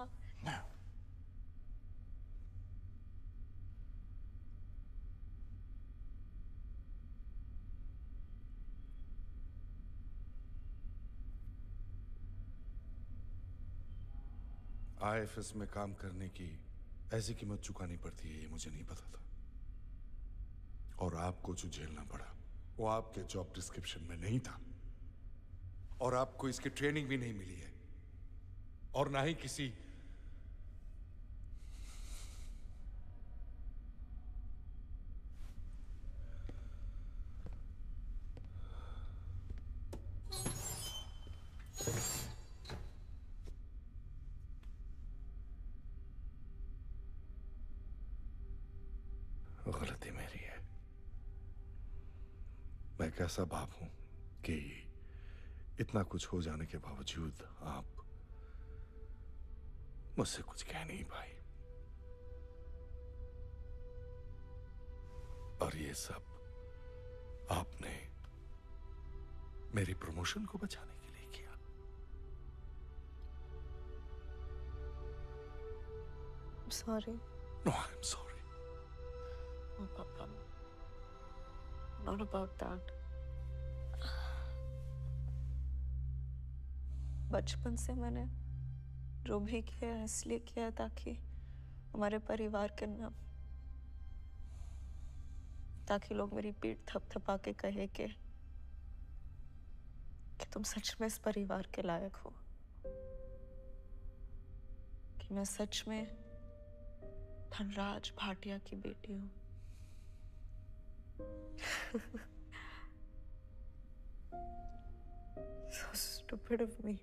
आईएफएस में काम करने की ऐसी कीमत चुकानी पड़ती है ये मुझे नहीं पता था। और आपको जो झेलना पड़ा वो आपके जॉब डिस्क्रिप्शन में नहीं था और आपको इसकी ट्रेनिंग भी नहीं मिली है और ना ही किसी गलती मेरी है। मैं कैसा बाप हूं कि इतना कुछ हो जाने के बावजूद आप मुझसे कुछ कह नहीं पाई और ये सब आपने मेरी प्रमोशन को बचाने के लिए किया। sorry. No, I'm sorry. Oh, Papa. Not about that. बचपन से मैंने जो भी किया है इसलिए किया है ताकि हमारे परिवार के नाम, ताकि लोग मेरी पीठ थपथपा के कहे कि तुम सच में इस परिवार के लायक हो, कि मैं सच में धनराज भाटिया की बेटी हूँ। So stupid of me.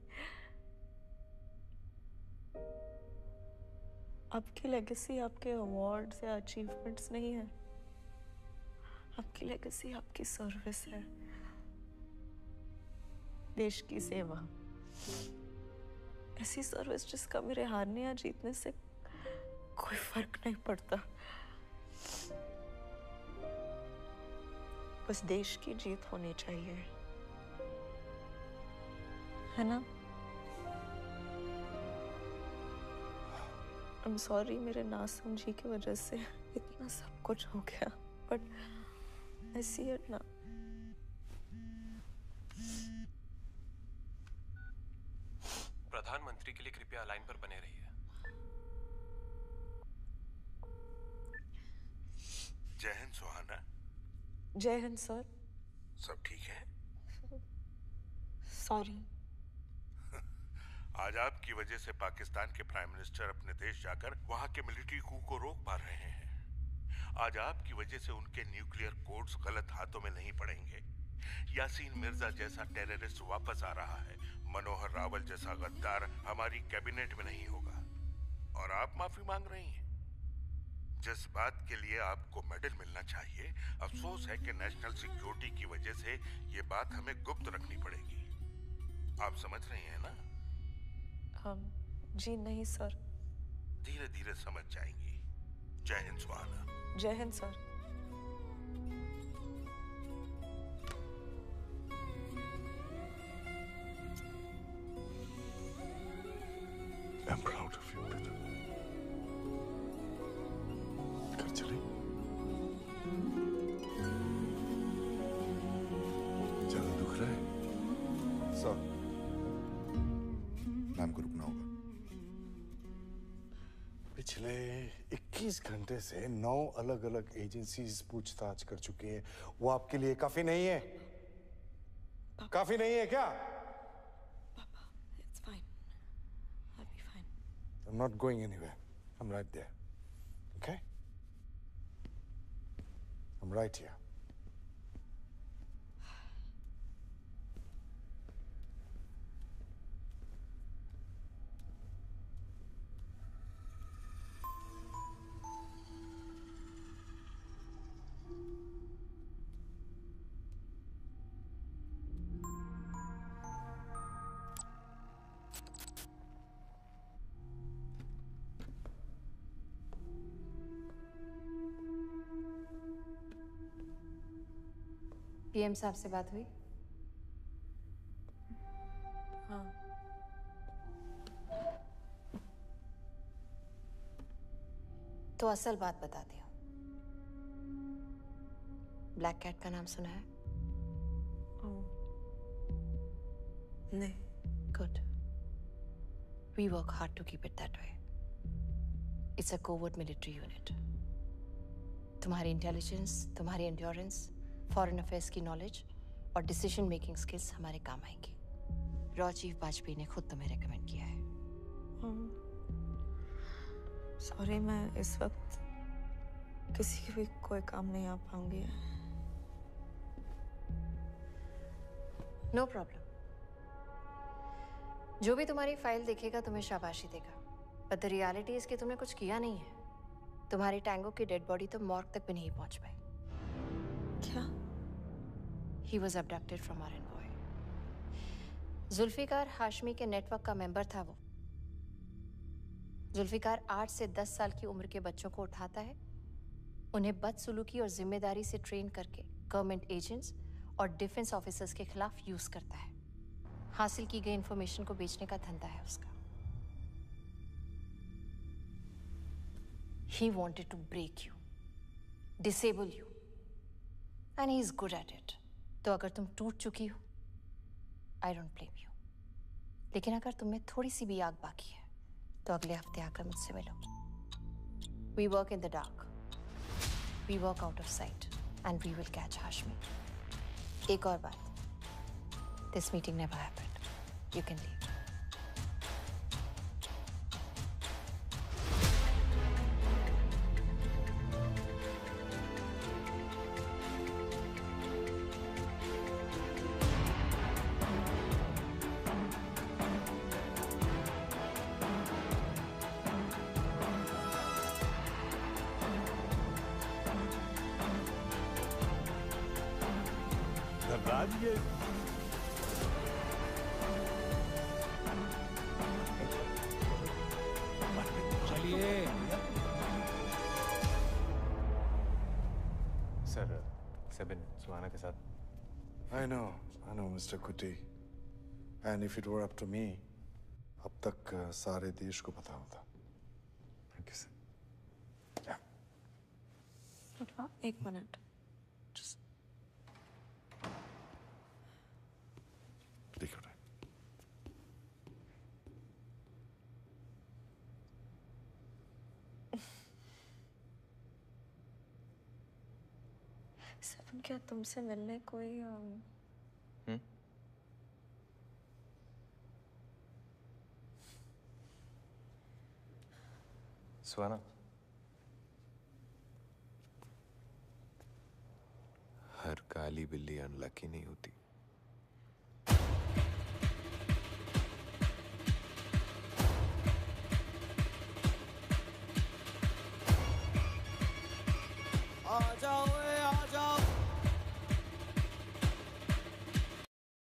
आपकी लेगेसी आपके अवार्ड्स या अचीवमेंट्स नहीं है। आपकी लेगेसी आपकी सर्विस है, देश की सेवा। ऐसी सर्विस जिसका मेरे हारने या जीतने से कोई फर्क नहीं पड़ता। बस देश की जीत होनी चाहिए, है ना? I'm sorry मेरे नासमझी की वजह से इतना सब कुछ हो गया, but I see it now. प्रधानमंत्री के लिए कृपया लाइन पर बने रहिए। जय हिंद सुहाना। जय हिंद सर। सब ठीक है? सॉरी। आज आपकी वजह से पाकिस्तान के प्राइम मिनिस्टर अपने देश जाकर वहां के मिलिट्री कू को रोक पा रहे हैं। आज आपकी वजह से उनके न्यूक्लियर कोड्स गलत हाथों में नहीं पड़ेंगे। यासीन मिर्जा जैसा टेररिस्ट वापस आ रहा है। मनोहर रावल जैसा गद्दार हमारी कैबिनेट में नहीं होगा। और आप माफी मांग रही हैं। जिस बात के लिए आपको मेडल मिलना चाहिए, अफसोस है कि नेशनल सिक्योरिटी की वजह से ये बात हमें गुप्त रखनी पड़ेगी। आप समझ रही हैं ना? जी नहीं सर। धीरे धीरे समझ जाएंगी। जय हिंद सुहाना। जय Hind sir. I'm proud of you, बेटा। घर चले? पिछले 21 घंटे से 9 अलग अलग एजेंसीज पूछताछ कर चुकी हैं। वो आपके लिए काफी नहीं है? काफी नहीं है क्या? It's fine. I'll be fine. I'm not going anywhere. I'm right there. Okay? I'm right here. PM साहब से बात हुई? हाँ। तो असल बात बताती हूँ। ब्लैक कैट का नाम सुना है? नहीं। Good. We work hard to keep it that way. It's a covert military unit. तुम्हारी इंटेलिजेंस, तुम्हारी एंड्योरेंस, फॉरेन अफेयर्स की नॉलेज और डिसीजन मेकिंग स्किल्स हमारे काम आएंगी। रॉ चीफ वाजपेयी ने खुद तुम्हें रेकमेंड किया है। सॉरी, मैं इस वक्त किसी के भी कोई काम नहीं आ पाऊंगी। No problem. जो भी तुम्हारी फाइल देखेगा तुम्हें शाबाशी देगा, बट द रियलिटी इज कि तुमने कुछ किया नहीं है। तुम्हारी टैंगो की डेड बॉडी तो मॉर्ग तक भी नहीं पहुंच पाई। क्या? He was abducted from our envoy. Zulfikar Hashmi के नेटवर्क का मेंबर था वो। जुल्फिकार 8 से 10 साल की उम्र के बच्चों को उठाता है, उन्हें बदसलूकी और जिम्मेदारी से ट्रेन करके गवर्नमेंट एजेंट्स और डिफेंस ऑफिसर्स के खिलाफ यूज करता है। हासिल की गई इंफॉर्मेशन को बेचने का धंधा है उसका। He wanted to break you, disable you, and he is good at it. तो अगर तुम टूट चुकी हो, I don't blame you. लेकिन अगर तुम्हें थोड़ी सी भी आग बाकी है, तो अगले हफ्ते आकर मुझसे मिलो। We work in the dark. We work out of sight, and we will catch Hashmi. एक और बात, this meeting never happened. You can leave. Sir, सेबिन सुहाना के साथ। I know, Mr. Kuti. And if it were up to me, अब तक सारे देश को पता होता। Thank you, sir. एक minute. Take your time. Seven, क्या तुमसे मिलने कोई सुहाना, हर काली बिल्ली अनलकी नहीं होती।